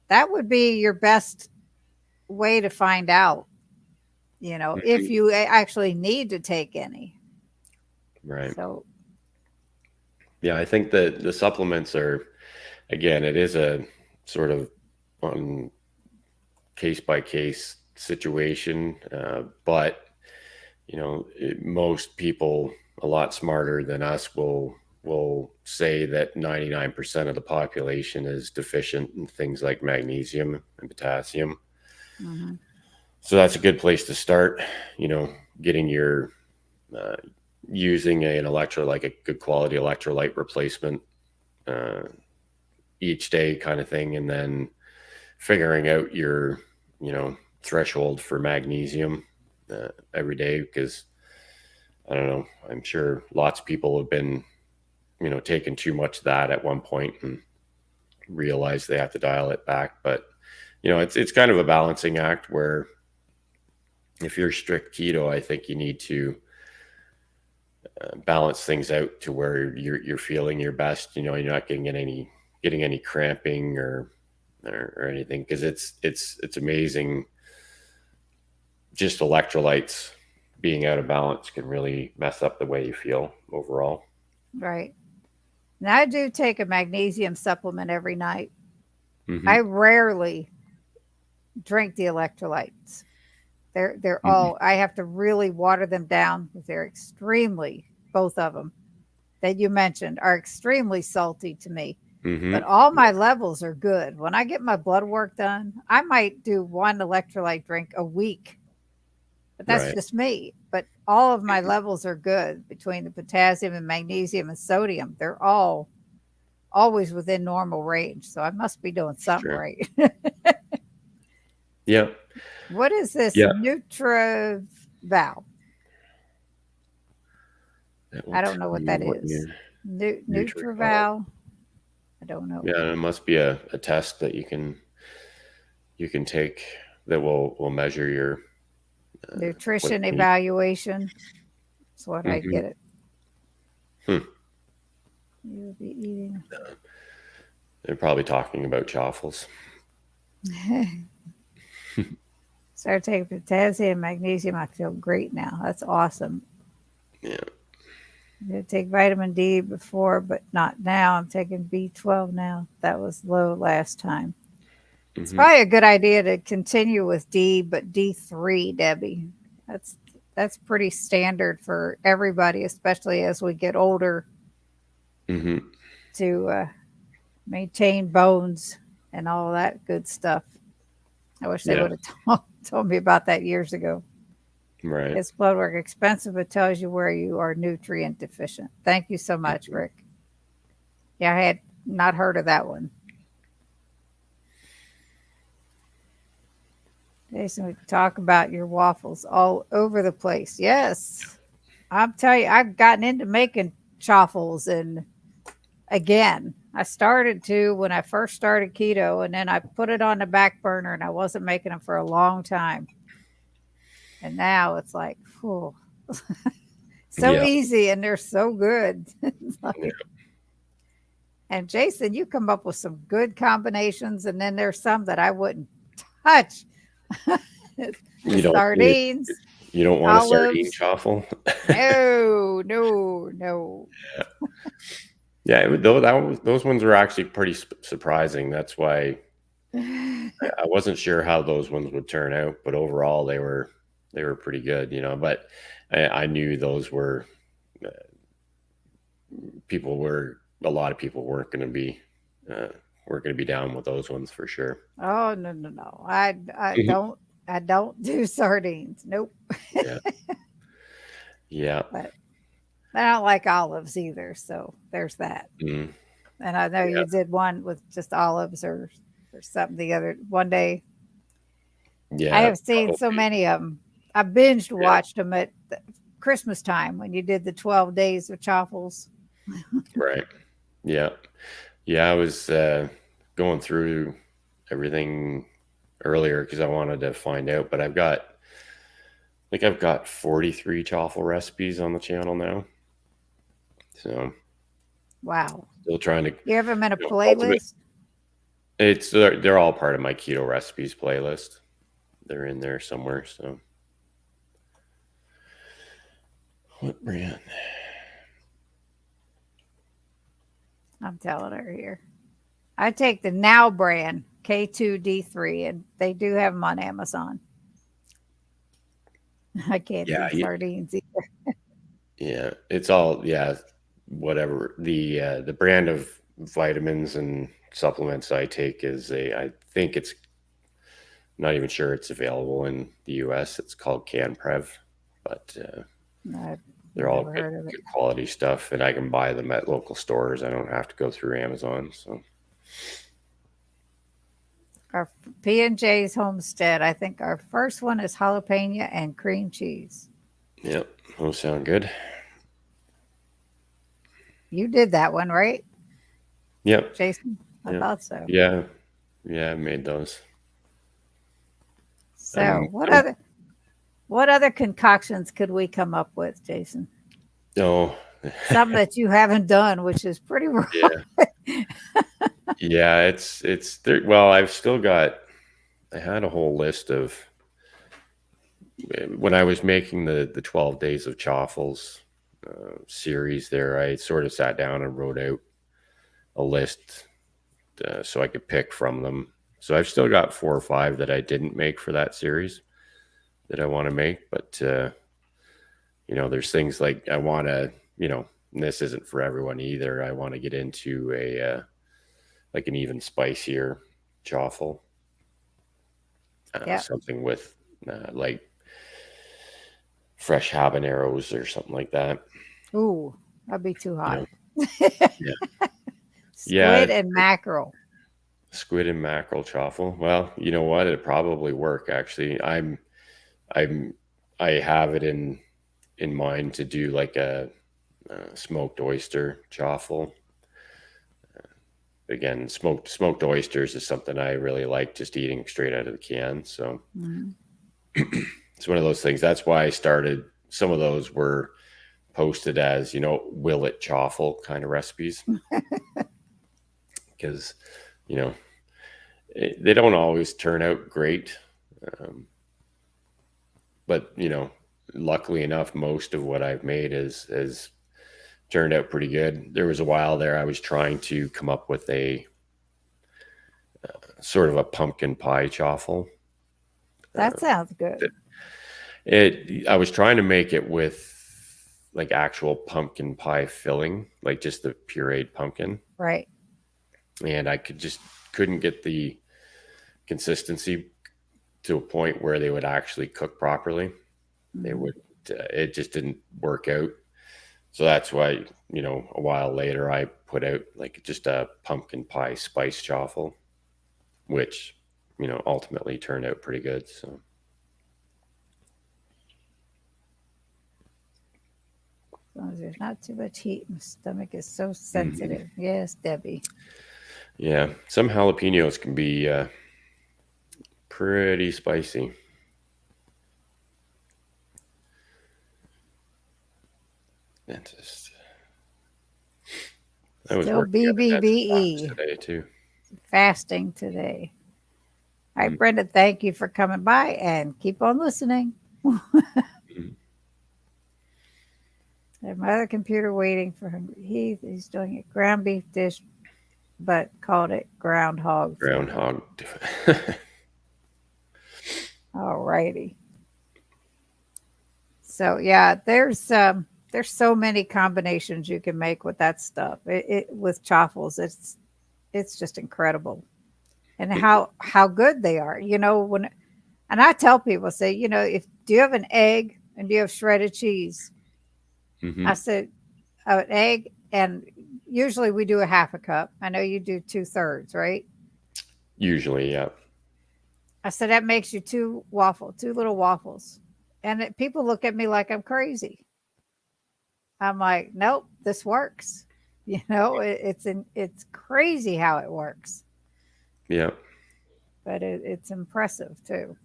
Speaker 1: That would be your best way to find out, if
Speaker 2: Hmm.
Speaker 1: you actually need to take any.
Speaker 2: Right.
Speaker 1: So,
Speaker 2: Yeah, I think that the supplements are, again, it is a sort of on case by case situation, but most people a lot smarter than us will say that 99% of the population is deficient in things like magnesium and potassium.
Speaker 1: mhm,
Speaker 2: So that's a good place to start. You know, getting your uh, using an electrolyte, like a good quality electrolyte replacement uh, each day, kind of thing, and then figuring out your you know threshold for magnesium every day, because I don't know. I'm sure lots of people have been, taking too much of that at one point and realize they have to dial it back. But it's kind of a balancing act where if you're strict keto, I think you need to balance things out to where you're feeling your best. You're not getting any cramping or anything, because it's amazing. Just electrolytes being out of balance can really mess up the way you feel overall.
Speaker 1: right. Now, I do take a magnesium supplement every night.
Speaker 2: Hmm.
Speaker 1: I rarely drink the electrolytes. They're
Speaker 2: Mhm.
Speaker 1: all. I have to really water them down because they're extremely, both of them that you mentioned are extremely salty to me. But
Speaker 2: Mhm.
Speaker 1: all my levels are good. When I get my blood work done, I might do one electrolyte drink a week, but that's
Speaker 2: Right.
Speaker 1: just me. But all of my
Speaker 2: Mhm.
Speaker 1: levels are good between the potassium and magnesium and sodium. They're all always within normal range. So I must be doing something
Speaker 2: Sure.
Speaker 1: right.
Speaker 2: Yeah.
Speaker 1: What is this
Speaker 2: Yeah.
Speaker 1: Nutra Val?
Speaker 2: That will
Speaker 1: I don't
Speaker 2: tell
Speaker 1: know what
Speaker 2: you
Speaker 1: that
Speaker 2: what your
Speaker 1: is.
Speaker 2: Nutrient.
Speaker 1: Nutraval? I don't know.
Speaker 2: Yeah, it must be a test that you can take that will measure your what
Speaker 1: Nutrition
Speaker 2: you need.
Speaker 1: evaluation. That's what I
Speaker 2: Hmm.
Speaker 1: get it.
Speaker 2: Hmm.
Speaker 1: You'll be eating.
Speaker 2: They're probably talking about chaffles.
Speaker 1: Start taking potassium, magnesium. I feel great now. That's awesome.
Speaker 2: Yeah.
Speaker 1: I did take vitamin D before, but not now. I'm taking B12 now. That was low last time. It's
Speaker 2: Hmm.
Speaker 1: probably a good idea to continue with D, but D3, Debbie. That's that's pretty standard for everybody, especially as we get older,
Speaker 2: Hmm.
Speaker 1: to maintain bones and all that good stuff. I wish they
Speaker 2: Yeah.
Speaker 1: would have told me about that years ago.
Speaker 2: Right.
Speaker 1: It's blood work expensive. It tells you where you are nutrient deficient. Thank you so much,
Speaker 2: Mhm.
Speaker 1: Rick. Yeah, I had not heard of that one. Jason, we talk about your waffles all over the place. Yes. I'm telling you, I've gotten into making chaffles, and again, I started to when I first started keto, and then I put it on the back burner and I wasn't making them for a long time. And now it's like, whew, so
Speaker 2: Yeah.
Speaker 1: easy and they're so good.
Speaker 2: Yeah.
Speaker 1: Like, and Jason, you come up with some good combinations, and then there's some that I wouldn't touch. The
Speaker 2: You don't you,
Speaker 1: sardines,
Speaker 2: you don't want a sardine
Speaker 1: olives.
Speaker 2: chaffle.
Speaker 1: No, no, no.
Speaker 2: Yeah, those ones were actually pretty surprising. That's why I wasn't sure how those ones would turn out, but overall they were pretty good, you know. But I knew those were uh, people were a lot of people uh, weren't going to be down with those ones for sure.
Speaker 1: Oh, no, no, no. I
Speaker 2: Mhm.
Speaker 1: don't I don't do sardines. Nope.
Speaker 2: Yeah, yeah,
Speaker 1: But I don't like olives either, so there's that.
Speaker 2: mm,
Speaker 1: And I know
Speaker 2: yeah,
Speaker 1: you did one with just olives or something the other one day. I
Speaker 2: yeah,
Speaker 1: have seen so
Speaker 2: probably,
Speaker 1: many of them. I binged
Speaker 2: yeah,
Speaker 1: watched them at Christmas time when you did the 12 days of chaffles.
Speaker 2: right, yeah, yeah. I was going through everything earlier because I wanted to find out, but I've got 43 chaffle recipes on the channel now. So
Speaker 1: Wow.
Speaker 2: still trying to,
Speaker 1: You have them in a
Speaker 2: cultivate.
Speaker 1: playlist?
Speaker 2: It's they're all part of my keto recipes playlist. They're in there somewhere. So what brand?
Speaker 1: I'm telling her here. I take the Now brand K2D3, and they do have them on Amazon. I can't
Speaker 2: Yeah,
Speaker 1: do sardines either.
Speaker 2: yeah. It's all whatever the brand of vitamins and supplements I take is a I think it's not even sure it's available in the U.S. It's called CanPrev, but
Speaker 1: I've
Speaker 2: they're all
Speaker 1: never heard of it.
Speaker 2: good quality stuff, and I can buy them at local stores. I don't have to go through Amazon. So
Speaker 1: Our P&J's Homestead, I think our first one is jalapeno and cream cheese.
Speaker 2: yeah, those sound good.
Speaker 1: You did that one, right,
Speaker 2: Yep,
Speaker 1: Jason? I
Speaker 2: yep,
Speaker 1: thought so.
Speaker 2: yeah, yeah. I made those.
Speaker 1: So, what other concoctions could we come up with, Jason?
Speaker 2: Oh,
Speaker 1: Something that you haven't done, which is pretty rough.
Speaker 2: yeah, yeah. It's there. Well, I've still got. I had a whole list of when I was making the 12 days of chaffles series. There, I sort of sat down and wrote out a list so I could pick from them. So I've still got 4 or 5 that I didn't make for that series that I want to make, but there's things like I want to, and this isn't for everyone either. I want to get into a like an even spicier chaffle,
Speaker 1: Yeah.
Speaker 2: something with like fresh habaneros or something like that.
Speaker 1: Ooh, that'd be too
Speaker 2: You
Speaker 1: hot.
Speaker 2: know, yeah, yeah,
Speaker 1: Squid and mackerel.
Speaker 2: squid and mackerel chaffle. Well, you know what? It'd probably work actually. I'm, I have it in mind to do like a smoked oyster chaffle. Again, smoked oysters is something I really like just eating straight out of the can. So
Speaker 1: Mm.
Speaker 2: it's one of those things. That's why I started. Some of those were posted as will it chaffle kind of recipes because you know they don't always turn out great, um, but luckily enough, most of what I've made is turned out pretty good. There was a while there I was trying to come up with a sort of a pumpkin pie chaffle.
Speaker 1: That sounds good.
Speaker 2: I was trying to make it with like actual pumpkin pie filling, like just the pureed pumpkin,
Speaker 1: Right.
Speaker 2: and I couldn't get the consistency to a point where they would actually cook properly. They
Speaker 1: Mm.
Speaker 2: would. It just didn't work out. So that's why a while later I put out like just a pumpkin pie spice chaffle, which ultimately turned out pretty good. So
Speaker 1: As long as there's not too much heat, my stomach is so
Speaker 2: mhm.
Speaker 1: sensitive. Yes, Debbie.
Speaker 2: Yeah, some jalapenos can be pretty spicy. And just I was
Speaker 1: Still
Speaker 2: working out at dentist office
Speaker 1: BBBE.
Speaker 2: today too.
Speaker 1: Fasting today. All right,
Speaker 2: Mm,
Speaker 1: Brenda, thank you for coming by and keep on listening.
Speaker 2: mm.
Speaker 1: I have my other computer waiting for him. He's doing a ground beef dish, but called it groundhog food.
Speaker 2: Groundhog.
Speaker 1: All righty. So yeah, there's so many combinations you can make with that stuff. With chaffles, it's just incredible, and how good they are. And I tell people, say, if do you have an egg and do you have shredded cheese? I
Speaker 2: Hmm.
Speaker 1: said, an egg, and usually we do a half a cup. I know you do 2/3, right?
Speaker 2: Usually, yeah.
Speaker 1: I said that makes you two little waffles, and people look at me like I'm crazy. I'm like, nope, this works. It's crazy how it works,
Speaker 2: Yeah.
Speaker 1: but it's impressive too.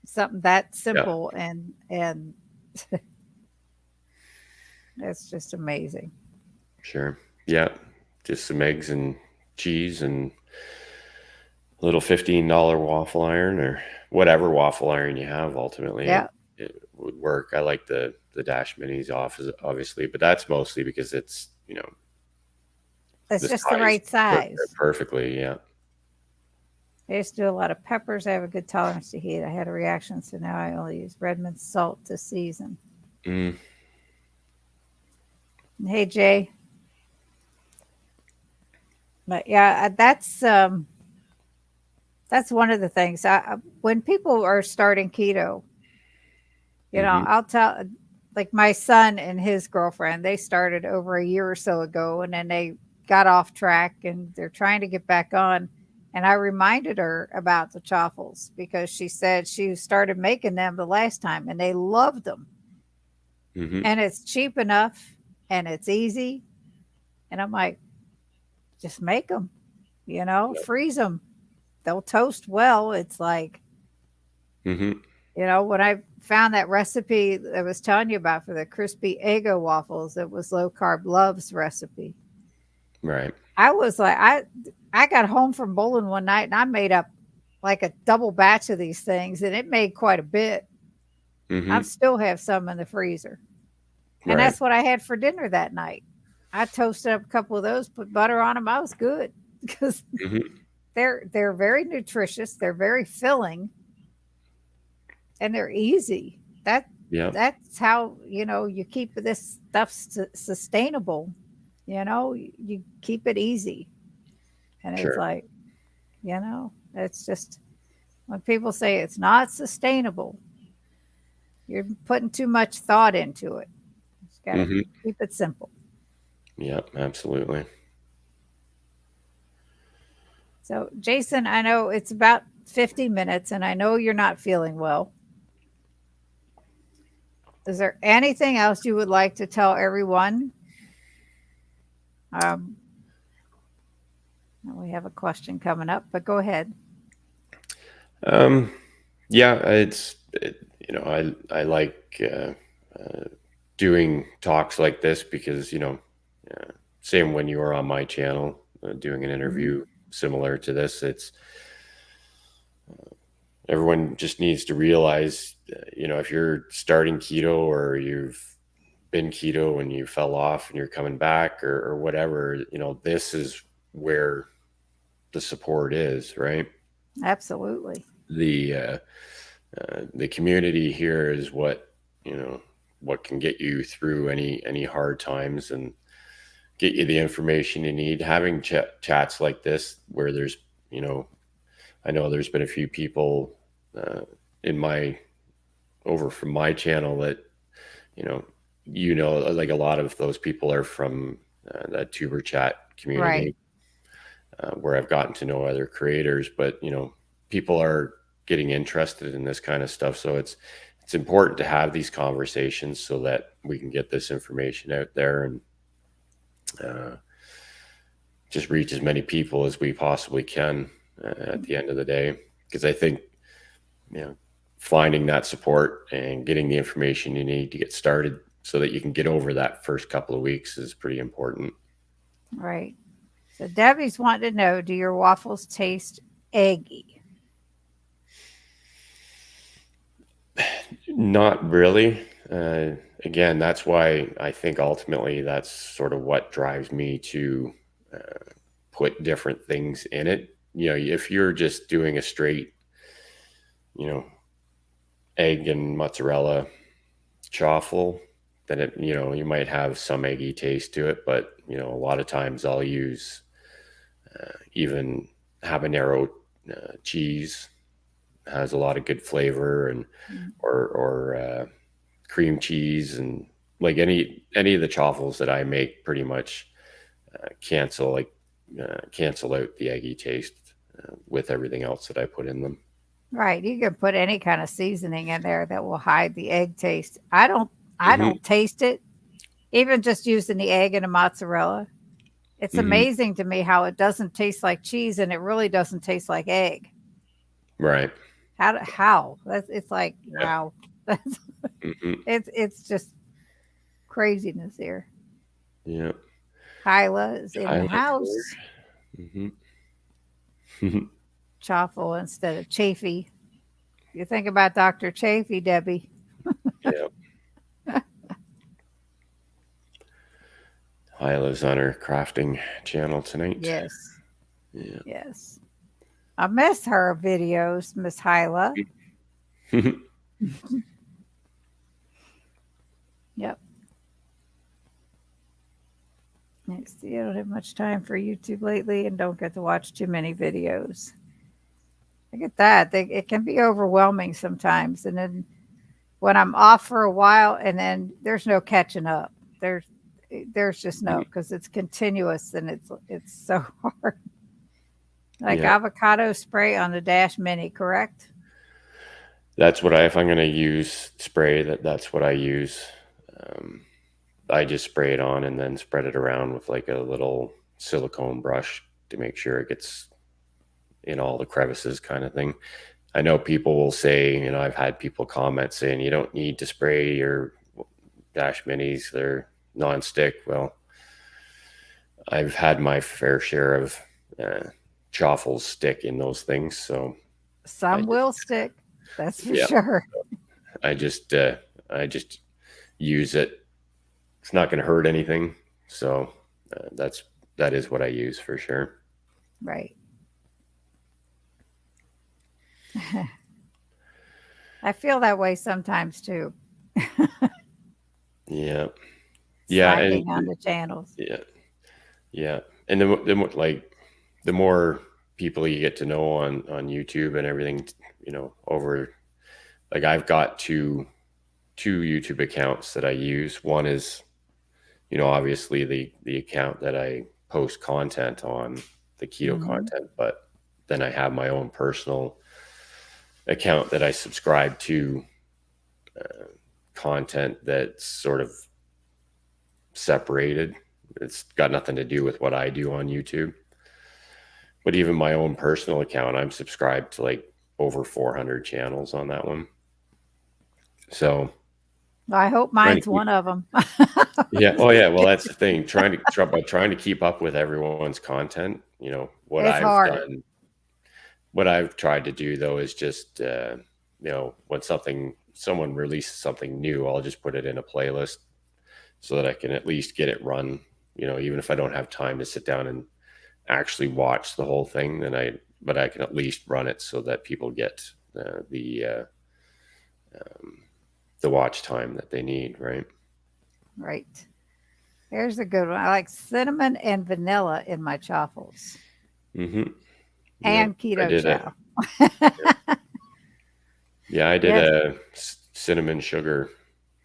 Speaker 1: Something that
Speaker 2: Yeah.
Speaker 1: simple and it's just amazing.
Speaker 2: Sure. Yeah. Just some eggs and cheese and a little $15 waffle iron or whatever waffle iron you have. Ultimately,
Speaker 1: Yeah,
Speaker 2: it would work. I like the Dash Minis off, obviously, but that's mostly because it's
Speaker 1: it's
Speaker 2: the
Speaker 1: just the
Speaker 2: size
Speaker 1: right
Speaker 2: works
Speaker 1: size.
Speaker 2: perfectly. Yeah.
Speaker 1: I used to do a lot of peppers. I have a good tolerance to heat. I had a reaction, so now I only use Redmond salt to season.
Speaker 2: Mm,
Speaker 1: Hey Jay, but yeah, that's one of the things. When people are starting keto,
Speaker 2: hmm.
Speaker 1: I'll tell, like my son and his girlfriend, they started over a year or so ago, and then they got off track and they're trying to get back on. And I reminded her about the chaffles because she said she started making them the last time and they loved them.
Speaker 2: Hmm.
Speaker 1: And it's cheap enough and it's easy. And I'm like, just make them,
Speaker 2: Yeah.
Speaker 1: freeze them. They'll toast well. It's like,
Speaker 2: Hmm.
Speaker 1: when I found that recipe that I was telling you about for the crispy Eggo waffles, it was Low Carb Love's recipe.
Speaker 2: Right.
Speaker 1: I was like, I got home from bowling one night and I made up like a double batch of these things, and it made quite a bit. I
Speaker 2: Hmm.
Speaker 1: still have some in the freezer, and
Speaker 2: Right.
Speaker 1: that's what I had for dinner that night. I toasted up a couple of those, put butter on them. I was good because
Speaker 2: Hmm.
Speaker 1: they're very nutritious. They're very filling, and they're easy.
Speaker 2: Yeah.
Speaker 1: That's how, you keep this stuff sustainable. You keep it easy. And it's
Speaker 2: Sure.
Speaker 1: like, it's just when people say it's not sustainable, you're putting too much thought into it. Just got to
Speaker 2: Hmm.
Speaker 1: keep it simple.
Speaker 2: Yeah, absolutely.
Speaker 1: So, Jason, I know it's about 50 minutes and I know you're not feeling well. Is there anything else you would like to tell everyone? Um, we have a question coming up, but go ahead.
Speaker 2: Um, yeah, I like doing talks like this because, same when you were on my channel, doing an
Speaker 1: Mhm.
Speaker 2: interview similar to this, it's everyone just needs to realize, if you're starting keto or you've been keto and you fell off and you're coming back or whatever, this is where the support is, right?
Speaker 1: Absolutely.
Speaker 2: The the community here is you know what can get you through any hard times and get you the information you need. Having chats like this where there's, you know I know there's been a few people uh, in my over from my channel that you know like a lot of those people are from that tuber chat
Speaker 1: Right.
Speaker 2: community, where I've gotten to know other creators, but people are getting interested in this kind of stuff. So it's important to have these conversations so that we can get this information out there and uh, just reach as many people as we possibly can at the end of the day. Because I think you know finding that support and getting the information you need to get started so that you can get over that first couple of weeks is pretty important.
Speaker 1: Right. So Debbie's wanting to know, do your waffles taste eggy?
Speaker 2: Not really. Again, that's why I think ultimately that's sort of what drives me to uh, put different things in it. If you're just doing a straight, you know, egg and mozzarella chaffle, then you might have some eggy taste to it. But a lot of times I'll use even habanero cheese has a lot of good flavor, and
Speaker 1: Mm.
Speaker 2: or cream cheese, and like any of the chaffles that I make pretty much cancel out the eggy taste with everything else that I put in them.
Speaker 1: Right. You can put any kind of seasoning in there that will hide the egg taste. I
Speaker 2: Hmm.
Speaker 1: don't taste it. Even just using the egg and the mozzarella. It's
Speaker 2: Hmm.
Speaker 1: amazing to me how it doesn't taste like cheese and it really doesn't taste like egg.
Speaker 2: Right.
Speaker 1: How? It's like,
Speaker 2: Yeah.
Speaker 1: wow. That's
Speaker 2: Hmm.
Speaker 1: it's just craziness here.
Speaker 2: Yeah.
Speaker 1: Kyla is in the
Speaker 2: Highlights
Speaker 1: house.
Speaker 2: there. Hmm.
Speaker 1: Chaffle instead of Chafee. You think about Dr. Chafee, Debbie.
Speaker 2: Yeah. Hyla's on her crafting channel tonight.
Speaker 1: Yes.
Speaker 2: Yeah.
Speaker 1: Yes. I miss her videos, Miss Hyla. Yep. Next, you don't have much time for YouTube lately and don't get to watch too many videos. I get that. It can be overwhelming sometimes. And then when I'm off for a while and then there's no catching up. There's there's just no because it's continuous and it's so hard. Like
Speaker 2: Yeah.
Speaker 1: avocado spray on the Dash Mini, correct?
Speaker 2: That's what if I'm going to use spray, that's what I use. Um, I just spray it on and then spread it around with like a little silicone brush to make sure it gets in all the crevices, kind of thing. I know people will say, I've had people comment saying you don't need to spray your Dash Minis, they're non-stick. Well, I've had my fair share of uh, chaffles stick in those things, so I
Speaker 1: Some
Speaker 2: just
Speaker 1: will stick, that's for
Speaker 2: yeah,
Speaker 1: sure.
Speaker 2: I just uh, I just use it. It's not going to hurt anything, so that is what I use for sure.
Speaker 1: Right. I feel that way sometimes too,
Speaker 2: Yeah. Yeah. And
Speaker 1: slacking on the channels.
Speaker 2: yeah. Yeah. And like the more people you get to know on YouTube and everything, over, like I've got two YouTube accounts that I use. One is, obviously the account that I post content on, the keto
Speaker 1: Hmm.
Speaker 2: content, but then I have my own personal account that I subscribe to, content that's sort of separated. It's got nothing to do with what I do on YouTube. But even my own personal account, I'm subscribed to like over 400 channels on that one. So
Speaker 1: I hope
Speaker 2: trying to
Speaker 1: mine's
Speaker 2: keep,
Speaker 1: one of them.
Speaker 2: yeah, oh yeah, well that's the thing. Trying to keep up with everyone's content. What
Speaker 1: It's
Speaker 2: I've
Speaker 1: hard.
Speaker 2: done, what I've tried to do though is just, when someone releases something new, I'll just put it in a playlist so that I can at least get it run. Even if I don't have time to sit down and actually watch the whole thing, but I can at least run it so that people get the watch time that they need, right?
Speaker 1: Right. Here's a good one. I like cinnamon and vanilla in my chaffles
Speaker 2: Mm-hmm. Yeah,
Speaker 1: and
Speaker 2: I
Speaker 1: keto
Speaker 2: did it.
Speaker 1: chow.
Speaker 2: Yeah, I did
Speaker 1: Yes.
Speaker 2: a cinnamon sugar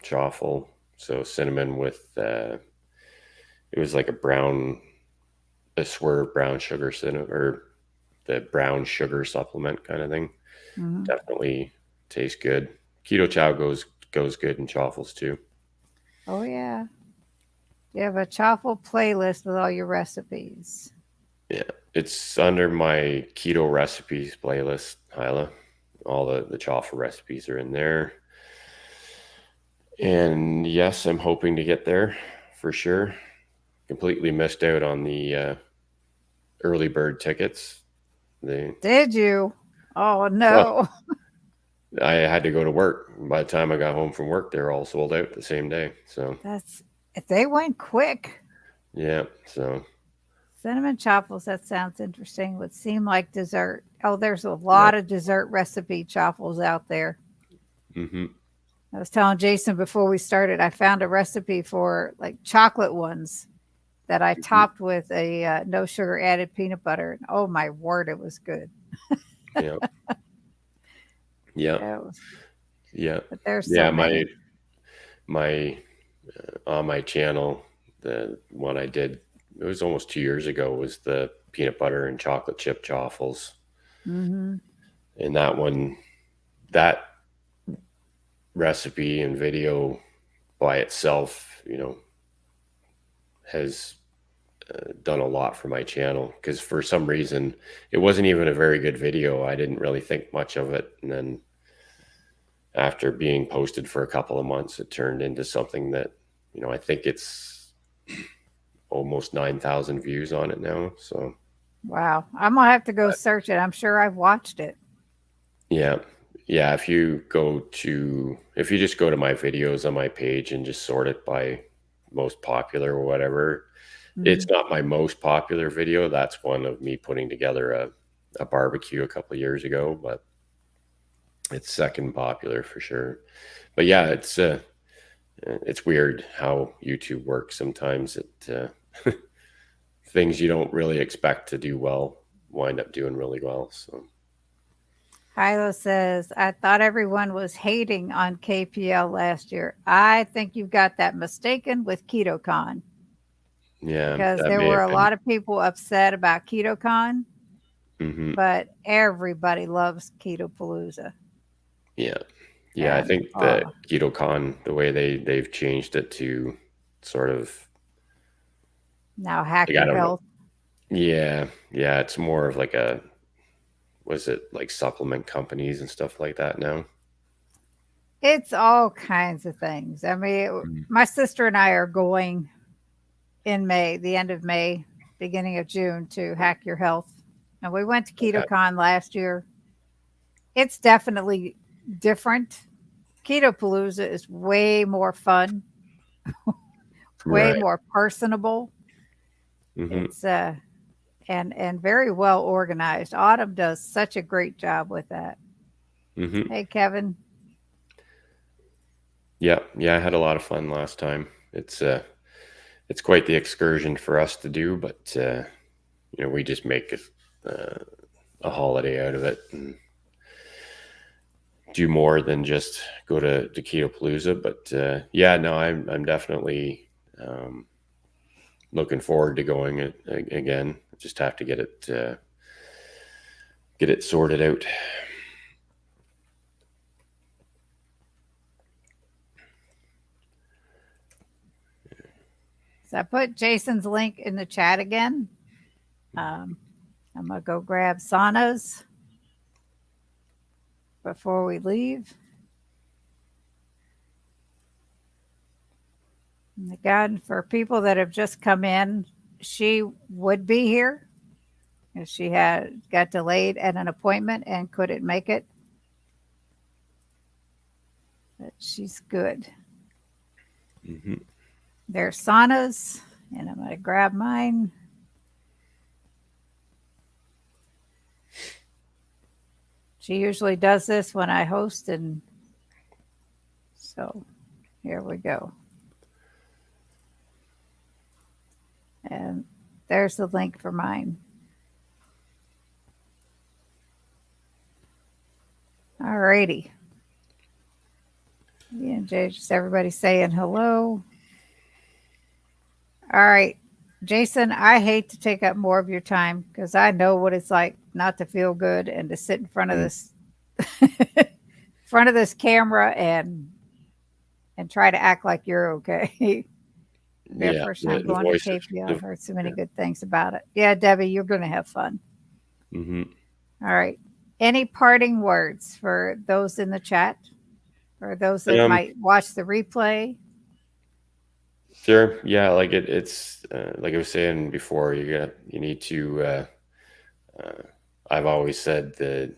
Speaker 2: chaffle. So cinnamon with, it was like a swerve brown sugar cinnamon, or the brown sugar supplement kind of thing.
Speaker 1: Hmm.
Speaker 2: Definitely tastes good. Keto chow goes good in chaffles too.
Speaker 1: Oh, yeah. You have a chaffle playlist with all your recipes.
Speaker 2: Yeah, it's under my keto recipes playlist, Hyla. All the chaffle recipes are in there. And yes, I'm hoping to get there for sure. Completely missed out on the early bird tickets. They
Speaker 1: Did you? Oh,
Speaker 2: Well,
Speaker 1: no.
Speaker 2: I had to go to work. By the time I got home from work, they were all sold out the same day. So
Speaker 1: That's if they went quick.
Speaker 2: yeah, so
Speaker 1: Cinnamon chaffles, that sounds interesting. Would seem like dessert. Oh, there's a
Speaker 2: yeah.
Speaker 1: lot of dessert recipe chaffles out there.
Speaker 2: Hmm.
Speaker 1: I was telling Jason before we started, I found a recipe for like chocolate ones that I
Speaker 2: Hmm.
Speaker 1: topped with a no sugar added peanut butter. And oh my word, it was good.
Speaker 2: Yeah, yeah,
Speaker 1: Yeah, it was,
Speaker 2: yeah,
Speaker 1: but there's so
Speaker 2: yeah. My
Speaker 1: many.
Speaker 2: my on my channel, the one I did, it was almost 2 years ago, was the peanut butter and chocolate chip chaffles.
Speaker 1: Hmm.
Speaker 2: And that recipe and video by itself, has done a lot for my channel, because for some reason it wasn't even a very good video. I didn't really think much of it. And then after being posted for a couple of months, it turned into something that, I think it's almost 9,000 views on it now. So
Speaker 1: Wow. I'm going to have to go search it. I'm sure I've watched it.
Speaker 2: yeah. Yeah. If you just go to my videos on my page and just sort it by most popular or whatever,
Speaker 1: Hmm.
Speaker 2: it's not my most popular video. That's one of me putting together a barbecue a couple of years ago, but it's second popular for sure. But yeah, it's weird how YouTube works. Sometimes things you don't really expect to do well wind up doing really well. So
Speaker 1: Hyla says, I thought everyone was hating on KPL last year. I think you've got that mistaken with KetoCon
Speaker 2: yeah,
Speaker 1: because
Speaker 2: that
Speaker 1: there
Speaker 2: may
Speaker 1: were
Speaker 2: have
Speaker 1: a
Speaker 2: been.
Speaker 1: lot of people upset about KetoCon,
Speaker 2: Hmm.
Speaker 1: but everybody loves Ketopalooza.
Speaker 2: Yeah, yeah. I
Speaker 1: And
Speaker 2: think the KetoCon, the way they've changed it to sort of,
Speaker 1: now hack
Speaker 2: like, I
Speaker 1: your
Speaker 2: don't know.
Speaker 1: health.
Speaker 2: Yeah, yeah. It's more of like was it like supplement companies and stuff like that now?
Speaker 1: It's all kinds of things. I mean,
Speaker 2: Mhm.
Speaker 1: my sister and I are going in May, the end of May, beginning of June to hack your health. And we went to
Speaker 2: Okay.
Speaker 1: KetoCon last year. It's definitely different. Keto Palooza is way more fun, way
Speaker 2: Right.
Speaker 1: more personable.
Speaker 2: Hmm.
Speaker 1: It's and very well organized. Autumn does such a great job with that.
Speaker 2: Hmm.
Speaker 1: Hey Kevin.
Speaker 2: Yeah, yeah, I had a lot of fun last time. It's quite the excursion for us to do, but we just make a holiday out of it and do more than just go to Keto Palooza. But yeah, no, I'm definitely um, looking forward to going again. Just have to get it sorted out.
Speaker 1: So I put Jason's link in the chat again. I'm going to go grab saunas before we leave. And again, for people that have just come in, she would be here if she had got delayed at an appointment and couldn't make it. But she's good.
Speaker 2: Mm-hmm.
Speaker 1: There's saunas, and I'm going to grab mine. She usually does this when I host, and so here we go. And there's the link for mine. All righty. Yeah, just everybody saying hello. All right. Jason, I hate to take up more of your time because I know what it's like not to feel good and to sit in front of this front of this camera and try to act like you're okay. Your
Speaker 2: Yeah,
Speaker 1: first time
Speaker 2: the
Speaker 1: going to
Speaker 2: voices.
Speaker 1: KPO. I've heard so many good things about it. Yeah, Debbie, you're going to have fun.
Speaker 2: Mm-hmm.
Speaker 1: All right. Any parting words for those in the chat or those that might watch the replay?
Speaker 2: Sure. Yeah, like it's like I was saying before, you need to. I've always said that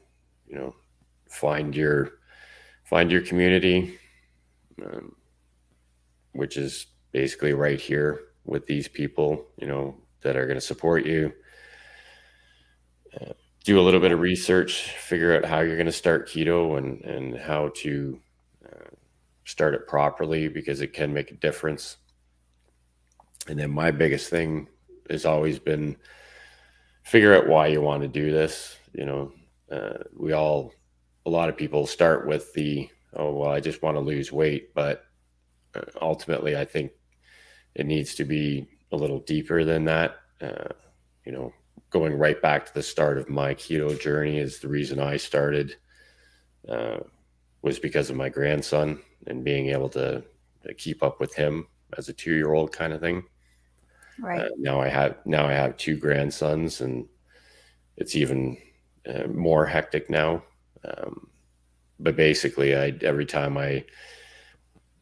Speaker 2: find your community, um, which is basically right here with these people, that are going to support you. Do a little bit of research, figure out how you're going to start keto and how to start it properly because it can make a difference. And then my biggest thing has always been figure out why you want to do this. A lot of people start with oh, well, I just want to lose weight. But ultimately, I think it needs to be a little deeper than that. Going right back to the start of my keto journey is the reason I started was because of my grandson and being able to keep up with him as a 2-year-old kind of thing.
Speaker 1: Right.
Speaker 2: Now I have 2 grandsons, and it's even more hectic now. But basically, every time I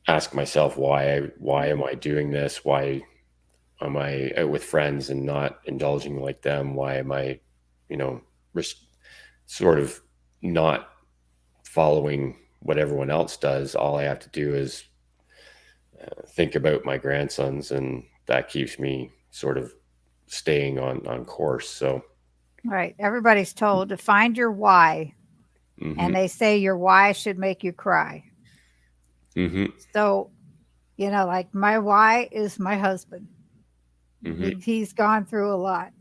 Speaker 2: ask myself why am I doing this? Why am I out with friends and not indulging like them? Why am I, sort of not following what everyone else does? All I have to do is think about my grandsons, and that keeps me sort of staying on course. So,
Speaker 1: right. Everybody's told to find your why, and they say your why should make you cry. So, like my why is my husband. He's gone through a lot.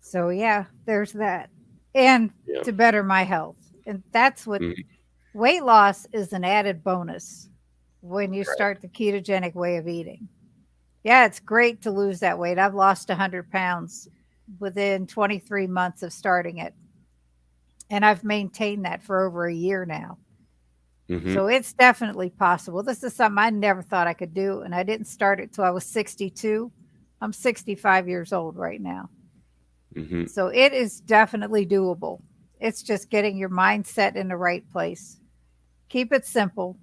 Speaker 1: So, yeah, there's that. And to better my health. And that's what weight loss is, an added bonus when you start the ketogenic way of eating. Yeah, it's great to lose that weight. I've lost 100 pounds within 23 months of starting it. And I've maintained that for over a year now. So it's definitely possible. This is something I never thought I could do. And I didn't start it till I was 62. I'm 65 years old right now. So it is definitely doable. It's just getting your mindset in the right place. Keep it simple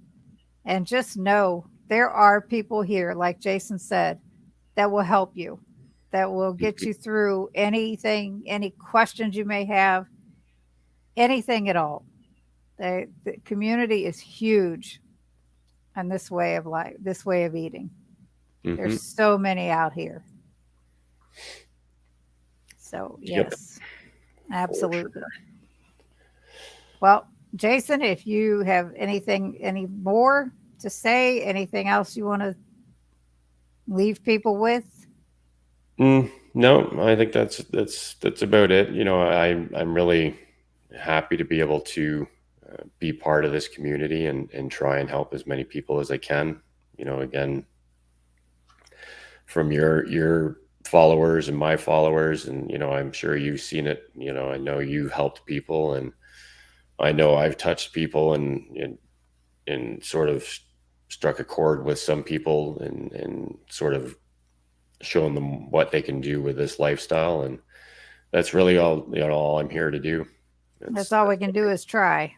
Speaker 1: and just know there are people here, like Jason said, that will help you, that will get you through anything, any questions you may have, anything at all. The community is huge on this way of life, this way of eating. There's so many out here. So, yes, absolutely. Well, Jason, if you have any more to say, anything else you want to leave people with?
Speaker 2: No, I think that's about it. I'm really happy to be able to be part of this community and try and help as many people as I can. Again, from your followers and my followers, and I'm sure you've seen it. I know you helped people, and I know I've touched people and sort of struck a chord with some people and sort of shown them what they can do with this lifestyle. And that's really all I'm here to do.
Speaker 1: That's all we can do is try,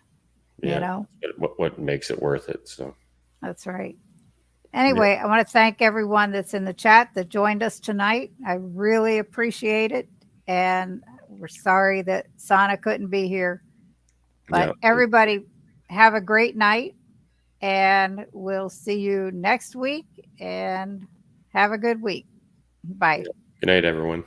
Speaker 1: you
Speaker 2: Yeah,
Speaker 1: know?
Speaker 2: what makes it worth it. So
Speaker 1: That's right.
Speaker 2: yeah,
Speaker 1: Anyway, I want to thank everyone that's in the chat that joined us tonight. I really appreciate it. And we're sorry that Sana couldn't be here, but
Speaker 2: yeah.
Speaker 1: everybody have a great night and we'll see you next week and have a good week. Bye.
Speaker 2: Good night, everyone.